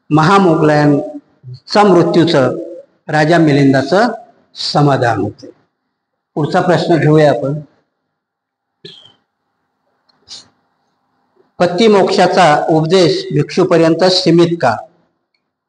महामोगलायांचा मृत्यूचं राजा मिलिंदाचं समाधान होते. पुढचा प्रश्न घेऊया आपण. पती मोक्षाचा उपदेश भिक्षूपर्यंत सीमित का?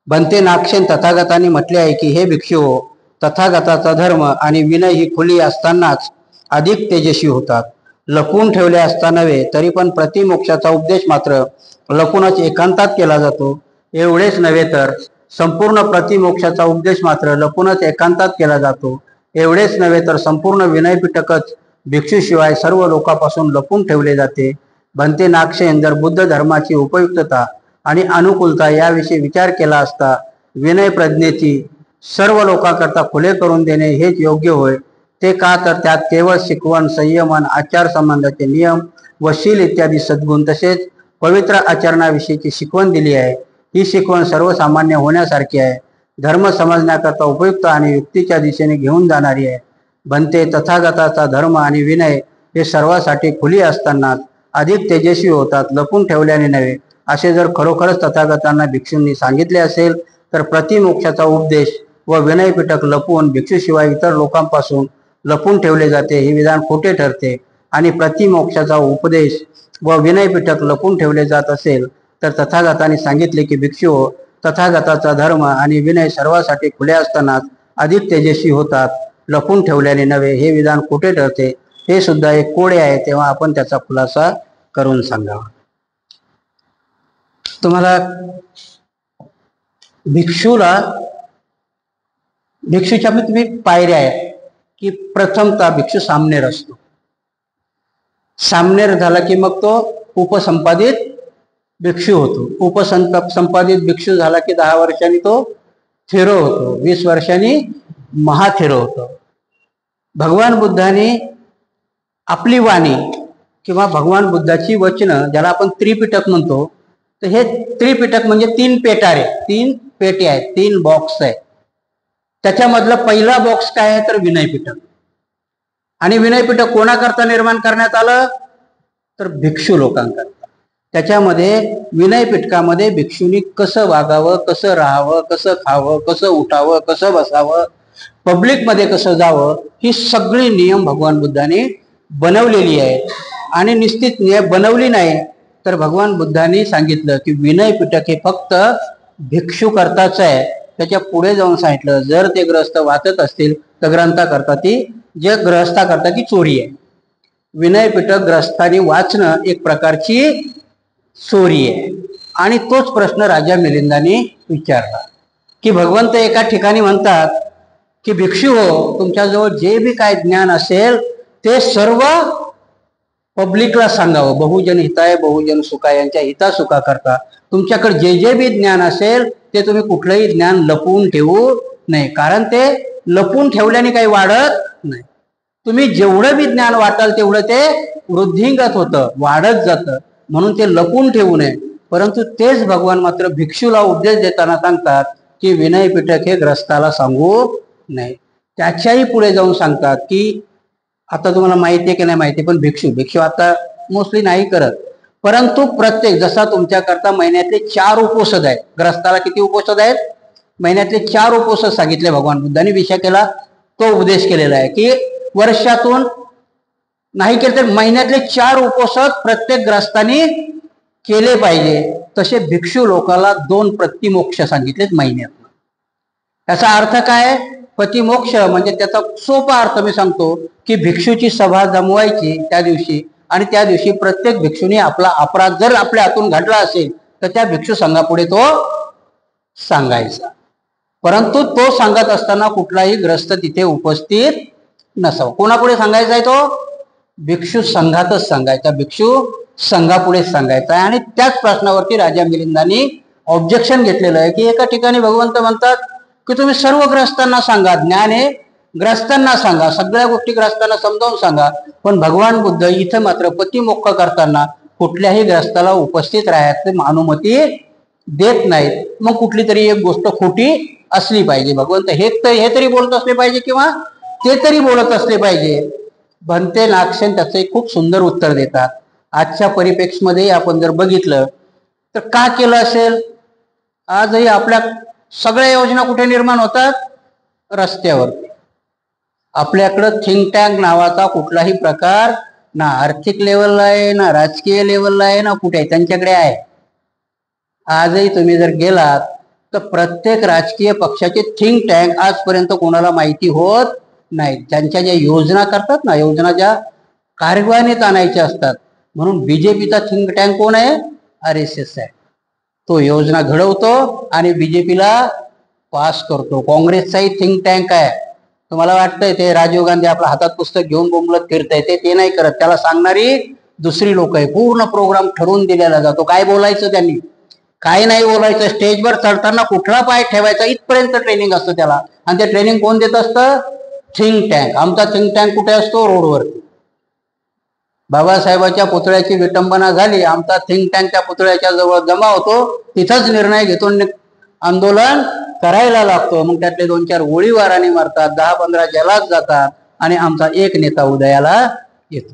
भन्ते नागसेन तथागतांनी म्हटले आहे की हे भिक्षू, तथागताचा धर्म आणि विनय ही खुली असतानाच अधिक तेजस्वी होतात. लपून ठेवले असता नव्हे तरी पण प्रतिमोक्षाचा उपदेश मात्र लपूनच एकांतात केला जातो. एवढेच नव्हे तर संपूर्ण प्रतिमोक्षाचा उपदेश मात्र लपूनच एकांतात केला जातो. एवढेच नव्हे तर संपूर्ण विनय पिटकच भिक्षूशिवाय सर्व लोकांपासून लपून ठेवले जाते. भन्ते नागसेन, जर बुद्ध धर्माची उपयुक्तता आणि अनुकूलता याविषयी विचार केला असता विनय प्रज्ञेची सर्व लोकांकरता खुले करून देणे हेच योग्य होय. ते का तर त्यात केवळ शिकवण, संयमन, आचार संबंधाचे नियम व शील इत्यादी सद्गुण तसेच पवित्र आचरणाविषयीची शिकवण दिली आहे. ही शिकवण सर्वसामान्य होण्यासारखी आहे, धर्म समजण्याकरता उपयुक्त आणि युक्तीच्या दिशेने घेऊन जाणारी आहे. भन्ते, तथागताचा धर्म आणि विनय हे सर्वांसाठी खुली असताना अधिक तेजस्वी होतात, लपून ठेवल्याने नव्हे. असे जर खरोखरच तथागतांना भिक्षूंनी सांगितले असेल तर प्रतिमोक्षाचा उपदेश व विनय पिटक लपून भिक्षूशिवाय इतर लोकांपासून लपून ठेवले जाते हे विधान खोटे ठरते. आणि प्रतिमोक्षाचा उपदेश व विनय पिटक लपून ठेवले जात असेल तर तथागतांनी सांगितले की भिक्षू, तथागताचा धर्म आणि विनय सर्वांसाठी खुले असतानाच अधिक तेजस्वी होतात, लपून ठेवल्याने नव्हे हे विधान खोटे ठरते. हे सुद्धा एक कोडे आहे, तेव्हा आपण त्याचा खुलासा करून सांगावा. तुम्हाला भिक्षूच्या तुम्ही पायऱ्या आहेत की प्रथमतः भिक्षू सामनेर असतो. सामनेर झाला की मग तो उपसंपादित भिक्षू होतो. उपसंपादित भिक्षू झाला की 10 वर्षांनी तो थेरो होतो, 20 वर्षांनी महाथेरो होतो. भगवान बुद्धाने आपली वाणी किंवा भगवान बुद्धाची वचनं, ज्याला आपण त्रिपिटक म्हणतो, तर हे त्रिपिटक म्हणजे 3 पेटारे, 3 पेटी आहेत, 3 बॉक्स आहे. त्याच्यामधलं पहिला बॉक्स काय आहे तर विनय पिटक. आणि विनय पिटक कोणाकरता निर्माण करण्यात आलं तर भिक्षू लोकांकरता. त्याच्यामध्ये विनय पिटकामध्ये भिक्षूंनी कसं वागावं, कसं राहावं, कसं खावं, कसं उठावं, कसं बसावं, पब्लिकमध्ये कसं जावं, ही सगळी नियम भगवान बुद्धाने बनवलेली आहे. आणि निश्चित बनवली नाही तर भगवान बुद्धांनी सांगितलं की विनय पिटक हे फक्त भिक्षू करताच आहे. त्याच्या पुढे जाऊन सांगितलं जर ते ग्रहस्थ वाचत असतील तर ग्रंथाकरता ती ग्रहस्थाकरता ती चोरी आहे. विनय पिटक ग्रस्थाने वाचणं एक प्रकारची चोरी आहे. आणि तोच प्रश्न राजा मिलिंदाने विचारला की भगवंत एका ठिकाणी म्हणतात की भिक्षू हो, तुमच्याजवळ जे बी काय ज्ञान असेल ते सर्व पब्लिकला सांगावं. बहुजन हिताय बहुजन सुखाय, यांच्या हितासुखा करता तुमच्याकडे जे जे बी ज्ञान असेल ते तुम्ही कुठलंही ज्ञान लपवून ठेवू नये, कारण ते लपवून ठेवल्याने काही वाढत नाही. तुम्ही जेवढं बी ज्ञान वाटाल तेवढं ते वृद्धिंगत होतं, वाढत जातं, म्हणून ते लपवून ठेवू नये. परंतु तेच भगवान मात्र भिक्षूला उपदेश देताना सांगतात की विनय पिटक हे ग्रस्ताला सांगू नये. त्याच्याही पुढे जाऊन सांगतात की आता तुम्हाला माहिती आहे की नाही माहिती, पण भिक्षू आता मोस्टली नाही करत, परंतु प्रत्येक जसा तुमच्याकरता महिन्यातले 4 उपोषध आहेत. ग्रस्ताला किती उपोषध आहेत? महिन्यातले 4 उपोषध सांगितले भगवान बुद्धांनी. विषय केला तो उपदेश केलेला आहे की वर्षातून नाही केले तर महिन्यातले 4 उपोषध प्रत्येक ग्रस्तानी केले पाहिजे. तसे भिक्षू लोकांना 2 प्रतिमोक्ष सांगितलेत महिन्यात. त्याचा अर्थ काय? प्रतिमोक्ष म्हणजे त्याचा सोपा अर्थ मी सांगतो की भिक्षूची सभा जमवायची त्या दिवशी, आणि त्या दिवशी प्रत्येक भिक्षूने आपला अपराध जर आपल्या हातून घडला असेल तर त्या भिक्षू संघापुढे तो सांगायचा. परंतु तो सांगत असताना कुठलाही ग्रस्त तिथे उपस्थित नसावा. कोणापुढे सांगायचा आहे? तो भिक्षू संघातच सांगायचा, भिक्षू संघापुढेच सांगायचा आहे. आणि त्याच प्रश्नावरती राजा मिलिंदांनी ऑब्जेक्शन घेतलेलं आहे की एका ठिकाणी भगवंत म्हणतात की तुम्ही सर्व ग्रस्तांना सांगा, ज्ञान हे ग्रस्तांना सांगा, सगळ्या गोष्टी ग्रस्तांना समजावून सांगा. पण भगवान बुद्ध इथं मात्र पतिमोक्ष करताना कुठल्याही ग्रस्ताला उपस्थित राहायची अनुमती देत नाहीत. मग कुठली तरी एक गोष्ट खोटी असली पाहिजे. भगवंत हे तरी बोलत असले पाहिजे किंवा ते तरी बोलत असले पाहिजे. भंते नागसेन त्याचं एक खूप सुंदर उत्तर देतात. आजच्या परिप्रेक्षमध्ये आपण जर बघितलं तर का केलं असेल? आजही आपल्या सगळ्या योजना कुठे निर्माण होतात? रस्त्यावर. आपल्याकडं थिंक टँक नावाचा कुठलाही प्रकार ना आर्थिक लेवलला आहे, ना राजकीय लेवलला आहे, ना कुठे त्यांच्याकडे आहे. आजही तुम्ही जर गेलात तर प्रत्येक राजकीय पक्षाचे थिंक टँक आजपर्यंत कोणाला माहिती होत नाही. त्यांच्या ज्या योजना करतात ना, योजना ज्या कार्यान्वित आणायच्या असतात, म्हणून बीजेपीचा थिंक टँक कोण आहे? RSS आहे. तो योजना घडवतो आणि बीजेपीला पास करतो. काँग्रेसचाही थिंक टँक आहे. तुम्हाला वाटतंय ते राजीव गांधी आपल्या हातात पुस्तक घेऊन बोंबलत फिरताय, ते नाही करत. त्याला सांगणारी दुसरी लोक आहे. पूर्ण प्रोग्राम ठरवून दिलेला जातो. काय बोलायचं त्यांनी, काय नाही बोलायचं, स्टेजवर चढताना कुठला पाय ठेवायचा इथपर्यंत ट्रेनिंग असतं त्याला. आणि ते ट्रेनिंग कोण देत असतं? Think tank. आमचा थिंक टँक कुठे असतो? रोडवर. बाबासाहेबांच्या पुतळ्याची विटंबना झाली, आमचा थिंक टँक त्या पुतळ्याच्या जवळ जमा होतो, तिथंच निर्णय घेतो, आंदोलन करायला लागतो. मग त्यातले 2-4 गोळीबाराने मारतात, 10-15 जलात जातात आणि आमचा एक नेता उदयाला येतो.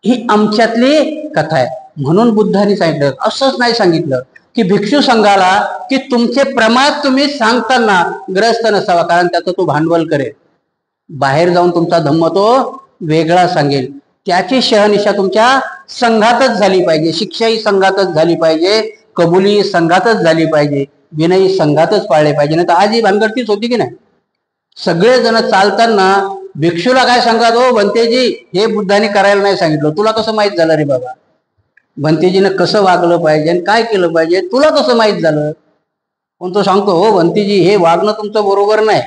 ही आमच्यातली कथा आहे. म्हणून बुद्धांनी सांगितलं, असंच नाही सांगितलं की भिक्षू संघाला की तुमचे प्रमाद तुम्ही सांगताना ग्रस्त नसावा, कारण त्याचं तो भांडवल करेल. बाहेर जाऊन तुमचा धम्म तो वेगळा सांगेल. त्याची शहनिशा तुमच्या संघातच झाली पाहिजे. शिक्षाही संघातच झाली पाहिजे, कबुली संघातच झाली पाहिजे, विनयी संघातच पाळले पाहिजे. नाही तर आज ही भानगडतीच होती की नाही. सगळेजण चालताना भिक्षूला काय सांगतात? हो भंतेजी, हे बुद्धाने करायला नाही सांगितलं, तुला कसं माहित झालं रे बाबा? भंतेजीनं कसं वागलं पाहिजे आणि काय केलं पाहिजे तुला कसं माहित झालं? पण तो सांगतो, हो भंतेजी, हे वागणं तुमचं बरोबर नाही.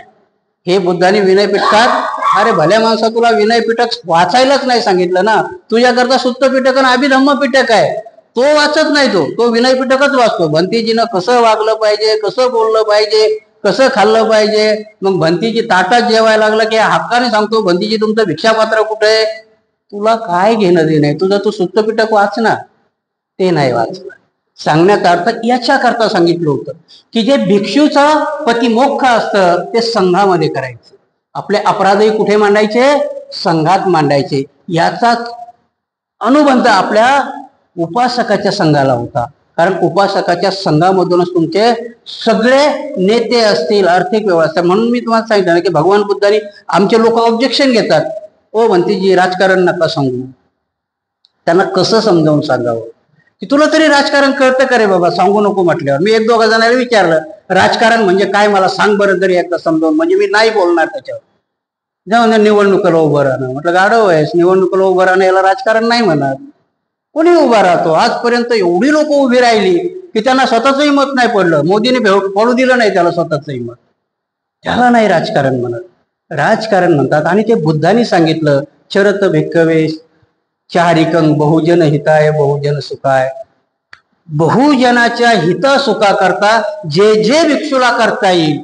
हे बुद्धाने विनयपीठकात, अरे भल्या माणसा, तुला विनयपीठक वाचायलाच नाही सांगितलं ना. तुझ्याकरता सुत्त पिटक आणि अभिधम्म पिटक आहे, तो वाचत नाही. तो विनयपीठकच वाचतो. भंतीजीनं कसं वागलं पाहिजे, कसं बोललं पाहिजे, कसं खाल्लं पाहिजे. मग भंतीजी ताटात जेवायला लागलं की हक्काने सांगतो, भंतीजी तुमचं भिक्षापात्र कुठे आहे? तुला काय घेणं देणं आहे? तुझं तू सुत्त पिटक वाच ना. ते नाही वाचलं. सांगण्याचा अर्थ याच्या करता सांगितलं होतं की जे भिक्षूचा पतिमोक्ष असतं ते संघामध्ये करायचं. आपले अपराधही कुठे मांडायचे? संघात मांडायचे. याचाच अनुबंध आपल्या उपासकाच्या संघाला होता. कारण उपासकाच्या संघामधूनच तुमचे सगळे नेते असतील, आर्थिक व्यवस्था. म्हणून मी तुम्हाला सांगितलं की भगवान बुद्धांनी, आमचे लोक ऑब्जेक्शन घेतात, ओ भंतीजी राजकारण नका सांगू. त्यांना कसं समजावून सांगावं की तुला तरी राजकारण कळतं का रे बाबा, सांगू नको म्हटल्यावर. मी 1-2 जणांना विचारलं, राजकारण म्हणजे काय मला सांग बरं तरी एकदा समजावून, म्हणजे मी नाही बोलणार त्याच्यावर. जाऊन निवडणुकीला उभं राहणं, म्हटलं गाढव आहेस, निवडणुकीला उभं राहणं याला राजकारण नाही म्हणत. कोणी उभा राहतो? आजपर्यंत एवढी लोक उभी राहिली की त्यांना स्वतःचंही मत नाही पडलं. मोदीने पडू दिलं नाही त्याला स्वतःचंही मत. त्याला नाही राजकारण म्हणत. राजकारण म्हणतात. आणि ते बुद्धांनी सांगितलं, चरत भिक्खवे चारिकं बहुजन हिताय बहुजन सुखाय. बहुजनाच्या हित सुखाकरता जे जे भिक्षूला करता येईल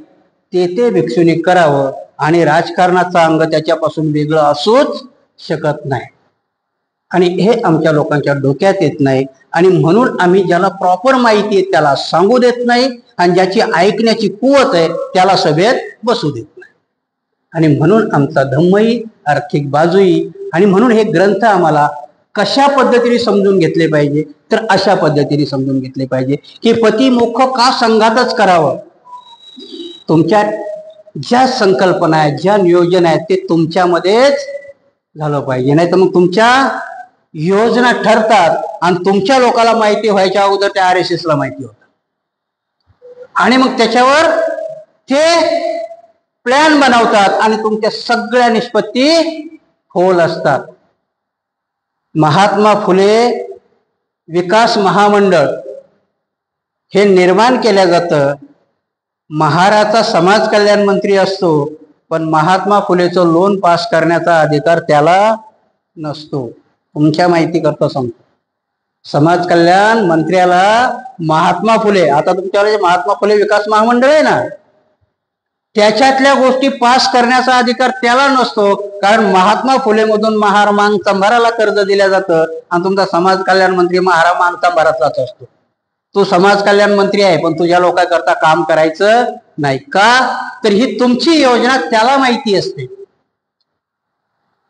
ते भिक्षूने करावं. आणि राजकारणाचा अंग त्याच्यापासून वेगळं असूच शकत नाही. आणि हे आमच्या लोकांच्या डोक्यात येत नाही. आणि म्हणून आम्ही ज्याला प्रॉपर माहिती आहे त्याला सांगू देत नाही, आणि ज्याची ऐकण्याची कुवत आहे त्याला सभेत बसू देत नाही. आणि म्हणून आमचा धम्मही, आर्थिक बाजूही, आणि म्हणून हे ग्रंथ आम्हाला कशा पद्धतीने समजून घेतले पाहिजे, तर अशा पद्धतीने समजून घेतले पाहिजे की पतिमोक्ष का संघातच करावं. तुमच्या ज्या संकल्पना आहेत, ज्या नियोजन आहेत, ते तुमच्यामध्येच झालं पाहिजे. नाही तर मग तुमच्या योजना ठरतात आणि तुमच्या लोकांना माहिती व्हायच्या अगोदर त्या RSS ला माहिती होतं, आणि मग त्याच्यावर ते प्लॅन बनवतात आणि तुमच्या सगळ्या निष्पत्ती खोल असतात. महात्मा फुले विकास महामंडळ हे निर्माण केलं जातं. महाराचा समाज कल्याण मंत्री असतो, पण महात्मा फुलेचं लोन पास करण्याचा अधिकार त्याला नसतो. तुमच्या माहिती करता सांगतो, समाज कल्याण मंत्र्याला महात्मा फुले, आता तुमच्याकडे महात्मा फुले विकास महामंडळ आहे ना, त्याच्यातल्या गोष्टी पास करण्याचा अधिकार त्याला नसतो, कारण महात्मा फुले मधून महार मांग चंभाराला कर्ज दिलं जातं आणि तुमचा समाज कल्याण मंत्री महारा मांग चंभारातलाच असतो. तू समाज कल्याण मंत्री आहे पण तुझ्या लोकांकरता काम करायचं नाही का? तर ही तुमची योजना त्याला माहिती असते.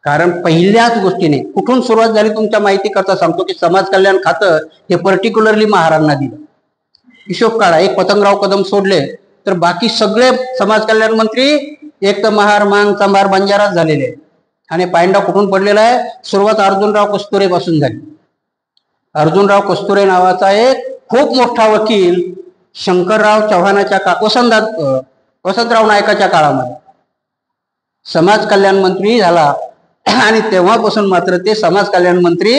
कारण पहिल्याच गोष्टीने कुठून सुरुवात झाली तुमच्या माहिती करता सांगतो की समाज कल्याण खातं हे पर्टिक्युलरली महारांना दिलं. हिशोब काढा, एक पतंगराव कदम सोडले तर बाकी सगळे समाज कल्याण मंत्री एक तर महार मांग चंभार बंजाराच झालेले आणि पायंडा कुठून पडलेला आहे? सुरुवात अर्जुनराव कस्तुरे पासून झाली. अर्जुनराव कस्तुरे नावाचा एक खूप मोठा वकील शंकरराव चव्हाणाच्या वसंतराव नायकाच्या काळामध्ये समाज कल्याण मंत्री झाला आणि तेव्हापासून मात्र ते समाज कल्याण मंत्री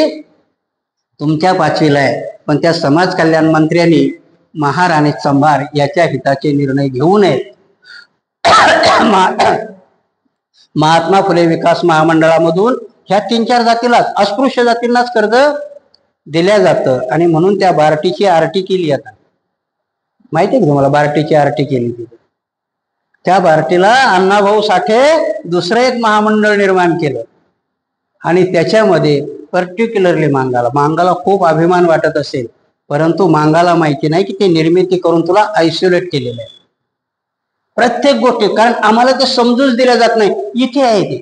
तुमच्या पाचवीला आहे. पण त्या समाज कल्याण मंत्र्यांनी महार आणि चंभार याच्या हिताचे निर्णय घेऊ नयेत. महात्मा फुले विकास महामंडळामधून ह्या 3-4 जातीलाच, अस्पृश्य जातींनाच कर्ज दिल्या जातं आणि म्हणून त्या बार्टीची आरटी केली. आता माहिती आहे का तुम्हाला बार्टीची आरटी केली? त्या बार्टीला अण्णाभाऊ साठे दुसरं एक महामंडळ निर्माण केलं आणि त्याच्यामध्ये पर्टिक्युलरली मांगाला खूप अभिमान वाटत असेल, परंतु मांगाला माहिती नाही की ते निर्मिती करून तुला आयसोलेट केलेलं आहे प्रत्येक गोष्टी. कारण आम्हाला ते समजूच दिल्या जात नाही. इथे आहे ते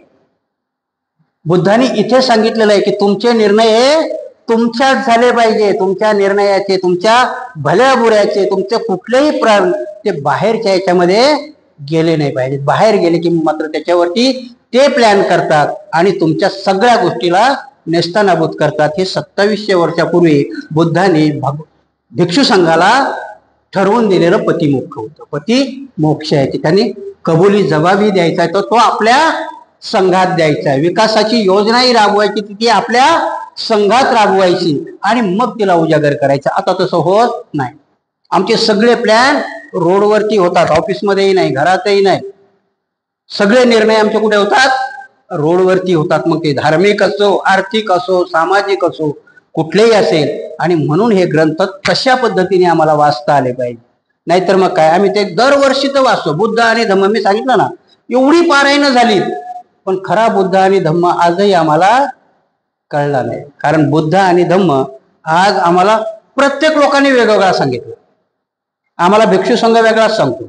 बुद्धाने इथे सांगितलेलं आहे की तुमचे निर्णय हे तुमच्याच झाले पाहिजे. तुमच्या निर्णयाचे, तुमच्या भल्या बुऱ्याचे, तुमचे कुठलेही प्राण ते बाहेरच्या याच्यामध्ये गेले नाही पाहिजे. बाहेर गेले की मात्र त्याच्यावरती ते प्लॅन करतात आणि तुमच्या सगळ्या गोष्टीला नेस्तनाबूत करतात. हे 2700 वर्षापूर्वी बुद्धाने भिक्षू संघाला ठरवून दिलेलं पतिमोक्ष होतं. पतिमोक्ष आहे त्यांनी कबुली जबाबी द्यायचा आहे तो आपल्या संघात द्यायचा आहे. विकासाची योजनाही राबवायची ती आपल्या संघात राबवायची आणि मग तिला उजागर करायचा. आता तसं होत नाही. आमचे सगळे प्लॅन रोडवरती होतात, ऑफिसमध्येही नाही, घरातही नाही. सगळे निर्णय आमचे कुठे होतात? रोडवरती होतात. मग ते धार्मिक असो, आर्थिक असो, सामाजिक असो, कुठलेही असेल. आणि म्हणून हे ग्रंथ तशा पद्धतीने आम्हाला वाचता आले पाहिजे. नाहीतर मग काय, आम्ही ते दरवर्षी तर वाचतो. बुद्ध आणि धम्म मी सांगितलं ना, एवढी पारायण झाली पण खरा बुद्ध आणि धम्म आजही आम्हाला कळला नाही. कारण बुद्ध आणि धम्म आज आम्हाला प्रत्येक लोकांनी वेगवेगळा सांगितलं. आम्हाला भिक्षू संघ वेगळाच सांगतो.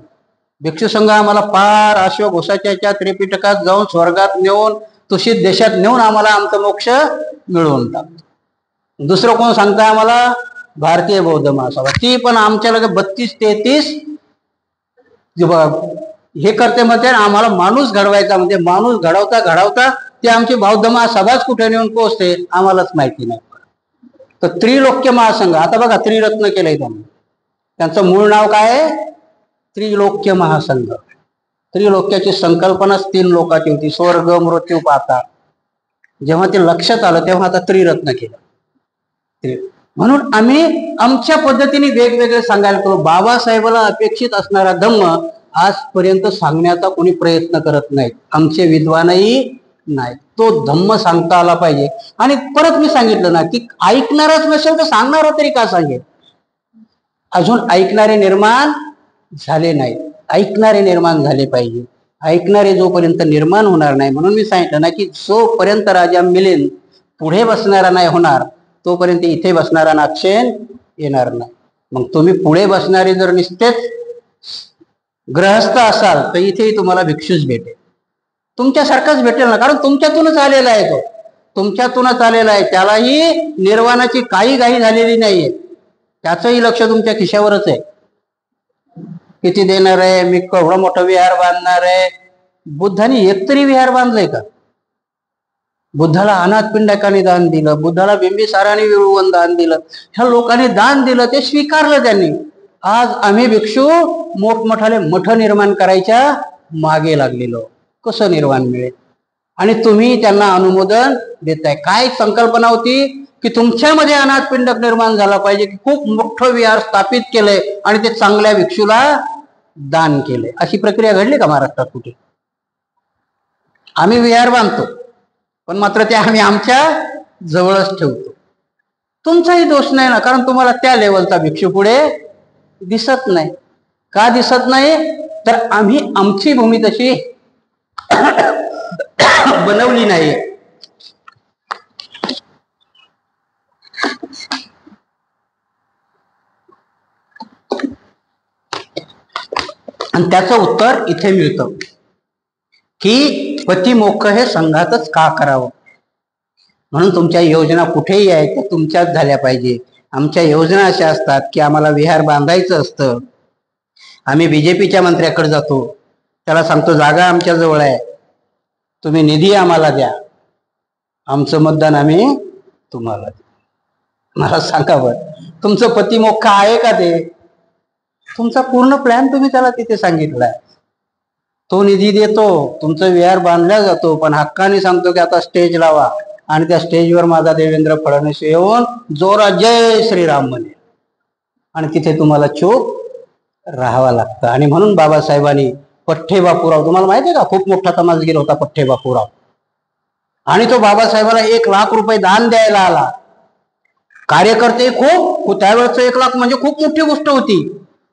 भिक्षू संघ आम्हाला पार अश्वघोषाच्या त्रिपिटकात जाऊन स्वर्गात नेऊन तुषित देशात नेऊन आम्हाला आमचं मोक्ष मिळवून टाकतो. दुसरं कोण सांगतं आम्हाला? भारतीय बौद्ध महासभा. ती पण आमच्या लगे 32-33 हे करते म्हणते. आम्हाला माणूस घडवायचा म्हणजे माणूस घडवता ते आमची बौद्ध महासभाच कुठे नेऊन पोहोचते आम्हालाच माहिती नाही. तर त्रिलोक्य महासंघ, आता बघा त्रिरत्न केलंय त्यांनी. त्यांचं मूळ नाव काय आहे? त्रिलोक्य महासंघ. त्रिलोक्याची संकल्पनाच 3 लोकांची होती, स्वर्ग मृत्यू पाताळ. जेव्हा ते लक्षात आलं तेव्हा आता त्रिरत्न केलं. म्हणून आम्ही आमच्या पद्धतीने वेगवेगळे सांगायला करू. बाबासाहेबाला अपेक्षित असणारा धम्म आजपर्यंत सांगण्याचा कोणी प्रयत्न करत नाहीत, आमचे विद्वानही नाही. तो धम्म सांगता आला पाहिजे. आणि परत मी सांगितलं ना की ऐकणारच नसेल तर सांगणारा तरी का सांगेल? अजून ऐकणारे निर्माण झाले नाही. ऐकणारे निर्माण झाले पाहिजे. ऐकणारे जोपर्यंत निर्माण होणार नाही, म्हणून मी सांगितलं ना की जोपर्यंत राजा मिलिंद पुढे बसणारा नाही होणार तोपर्यंत इथे बसणारा नागसेन येणार नाही. मग तुम्ही पुढे बसणारे जर नुसतेच ग्रहस्थ असाल तर इथेही तुम्हाला भिक्षूच भेटेल, तुमच्यासारखाच भेटेल ना. कारण तुमच्यातूनच आलेला आहे तो, तुमच्यातूनच आलेला आहे. त्यालाही निर्वाणाची काही घाई झालेली नाहीये. त्याचंही लक्ष तुमच्या खिशावरच आहे. किती देणार आहे, मी केवढं मोठं विहार बांधणार आहे. बुद्धाने एकतरी विहार बांधलंय का? बुद्धाला अनाथ पिंडकाने दान दिलं, बुद्धाला बिंबिसाराने विळवून दान दिलं, ह्या लोकांनी दान दिलं, ते स्वीकारलं त्यांनी. आज आम्ही भिक्षू मोठमोठाले मठ निर्माण करायच्या मागे लागलेलो. कसं निर्माण मिळेल? आणि तुम्ही त्यांना अनुमोदन देताय. काय संकल्पना होती की तुमच्यामध्ये अनाथ पिंडक निर्माण झाला पाहिजे, की खूप मोठं विहार स्थापित केलंय आणि ते चांगल्या भिक्षूला दान केलंय. अशी प्रक्रिया घडली का महाराष्ट्रात कुठे? आम्ही विहार बांधतो पण मात्र ते आम्ही आमच्या जवळच ठेवतो. तुमचाही दोष नाही ना, कारण तुम्हाला त्या लेवलचा भिक्षू पुढे दिसत नाही. का दिसत नाही? तर आम्ही आमची भूमी तशी बनवली नाही. आणि त्याचं उत्तर इथे मिळतं की पतिमोक्ष हे संघातच का करावं. म्हणून तुमच्या योजना कुठेही आहेत त्या तुमच्याच झाल्या पाहिजे. आमच्या योजना अशा असतात की आम्हाला विहार बांधायचं असतं, आम्ही बीजेपीच्या मंत्र्याकडे जातो, त्याला सांगतो जागा आमच्या जवळ आहे, तुम्ही निधी आम्हाला द्या, आमचं मतदान आम्ही तुम्हाला देऊ. मला सांगा बरं, तुमचं पतिमोक्ष आहे का ते? तुमचा पूर्ण प्लॅन तुम्ही त्याला तिथे सांगितलाय. तो निधी देतो, तुमचं विहार बांधला जातो, पण हक्काने सांगतो की आता स्टेज लावा, आणि त्या स्टेजवर माझा देवेंद्र फडणवीस येऊन जोरात जय श्रीराम म्हणे, आणि तिथे तुम्हाला चूप राहावं लागतं. आणि म्हणून बाबासाहेबांनी पठ्ठे बापूराव, तुम्हाला माहिती आहे का, खूप मोठा तमासगीर होता पठ्ठे बापूराव, आणि तो बाबासाहेबाला 1,00,000 रुपये दान द्यायला आला. कार्यकर्ते खूप, त्यावेळेस 1,00,000 म्हणजे खूप मोठी गोष्ट होती.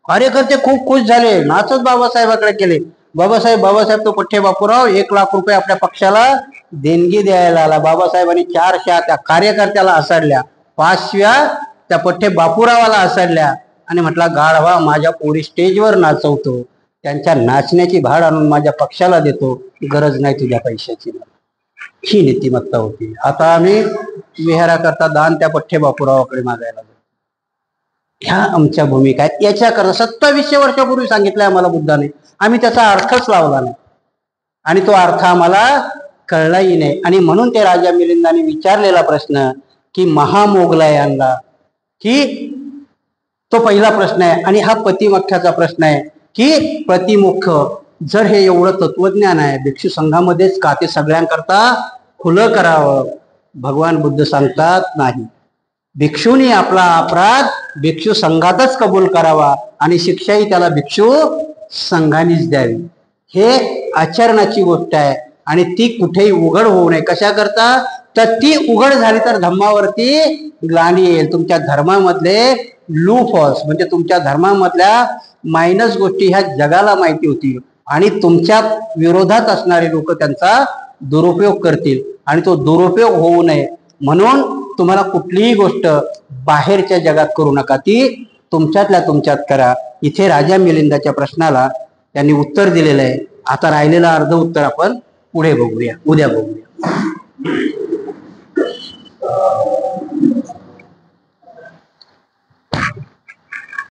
कार्यकर्ते खूप खुश झाले, नाचत बाबासाहेबाकडे केले. बाबासाहेब तो पठ्ठे बापूराव 1,00,000 रुपये आपल्या पक्षाला देणगी द्यायला आला. बाबासाहेबांनी 4 शिव्या त्या कार्यकर्त्याला असडल्या, 5 शिव्या त्या पठ्ठे बापूरावाला असडल्या, आणि म्हटला गाढवा माझ्या पोरी स्टेजवर नाचवतो, त्यांच्या नाचण्याची भाड आणून माझ्या पक्षाला देतो, गरज नाही तुझ्या पैशाची. ही नीतिमत्ता होती. आता आम्ही विहाराकरता दान त्या पठ्ठे बापूरावाकडे मागायला जातो. ह्या आमच्या भूमिका आहेत. याच्याकरता 2700 वर्षापूर्वी सांगितलंय आम्हाला बुद्धाने, आम्ही त्याचा अर्थच लावला नाही, आणि तो अर्थ आम्हाला कळलाही नाही. आणि म्हणून ते राजा मिलिंदाने विचारलेला प्रश्न की महामोगलायांना, की तो पहिला प्रश्न आहे. आणि हा पतिमोक्षाचा प्रश्न आहे की प्रतिमोक्ष जर हे एवढं तत्वज्ञान आहे, भिक्षू संघामध्येच का ते सगळ्यांकरता खुलं करावं? भगवान बुद्ध सांगतात नाही, भिक्षूंनी आपला अपराध भिक्षू संघातच कबूल करावा, आणि शिक्षाही त्याला भिक्षू संघानेच द्यावी. हे आचरणाची गोष्ट आहे, आणि ती कुठेही उघड होऊ नये. कशा करता? तर ती उघड झाली तर धम्मावरती ग्लानी येईल. तुमच्या धर्मामधले लूफॉल्स म्हणजे तुमच्या धर्मामधल्या मायनस गोष्टी ह्या जगाला माहिती होतील, आणि तुमच्या विरोधात असणारे लोक त्यांचा दुरुपयोग करतील, आणि तो दुरुपयोग होऊ नये म्हणून तुम्हाला कुठलीही गोष्ट बाहेरच्या जगात करू नका, ती तुमच्यातल्या तुमच्यात करा. इथे राजा मिलिंदाच्या प्रश्नाला त्यांनी उत्तर दिलेलं आहे. आता राहिलेलं अर्ध उत्तर आपण पुढे बघूया, उद्या बघूया.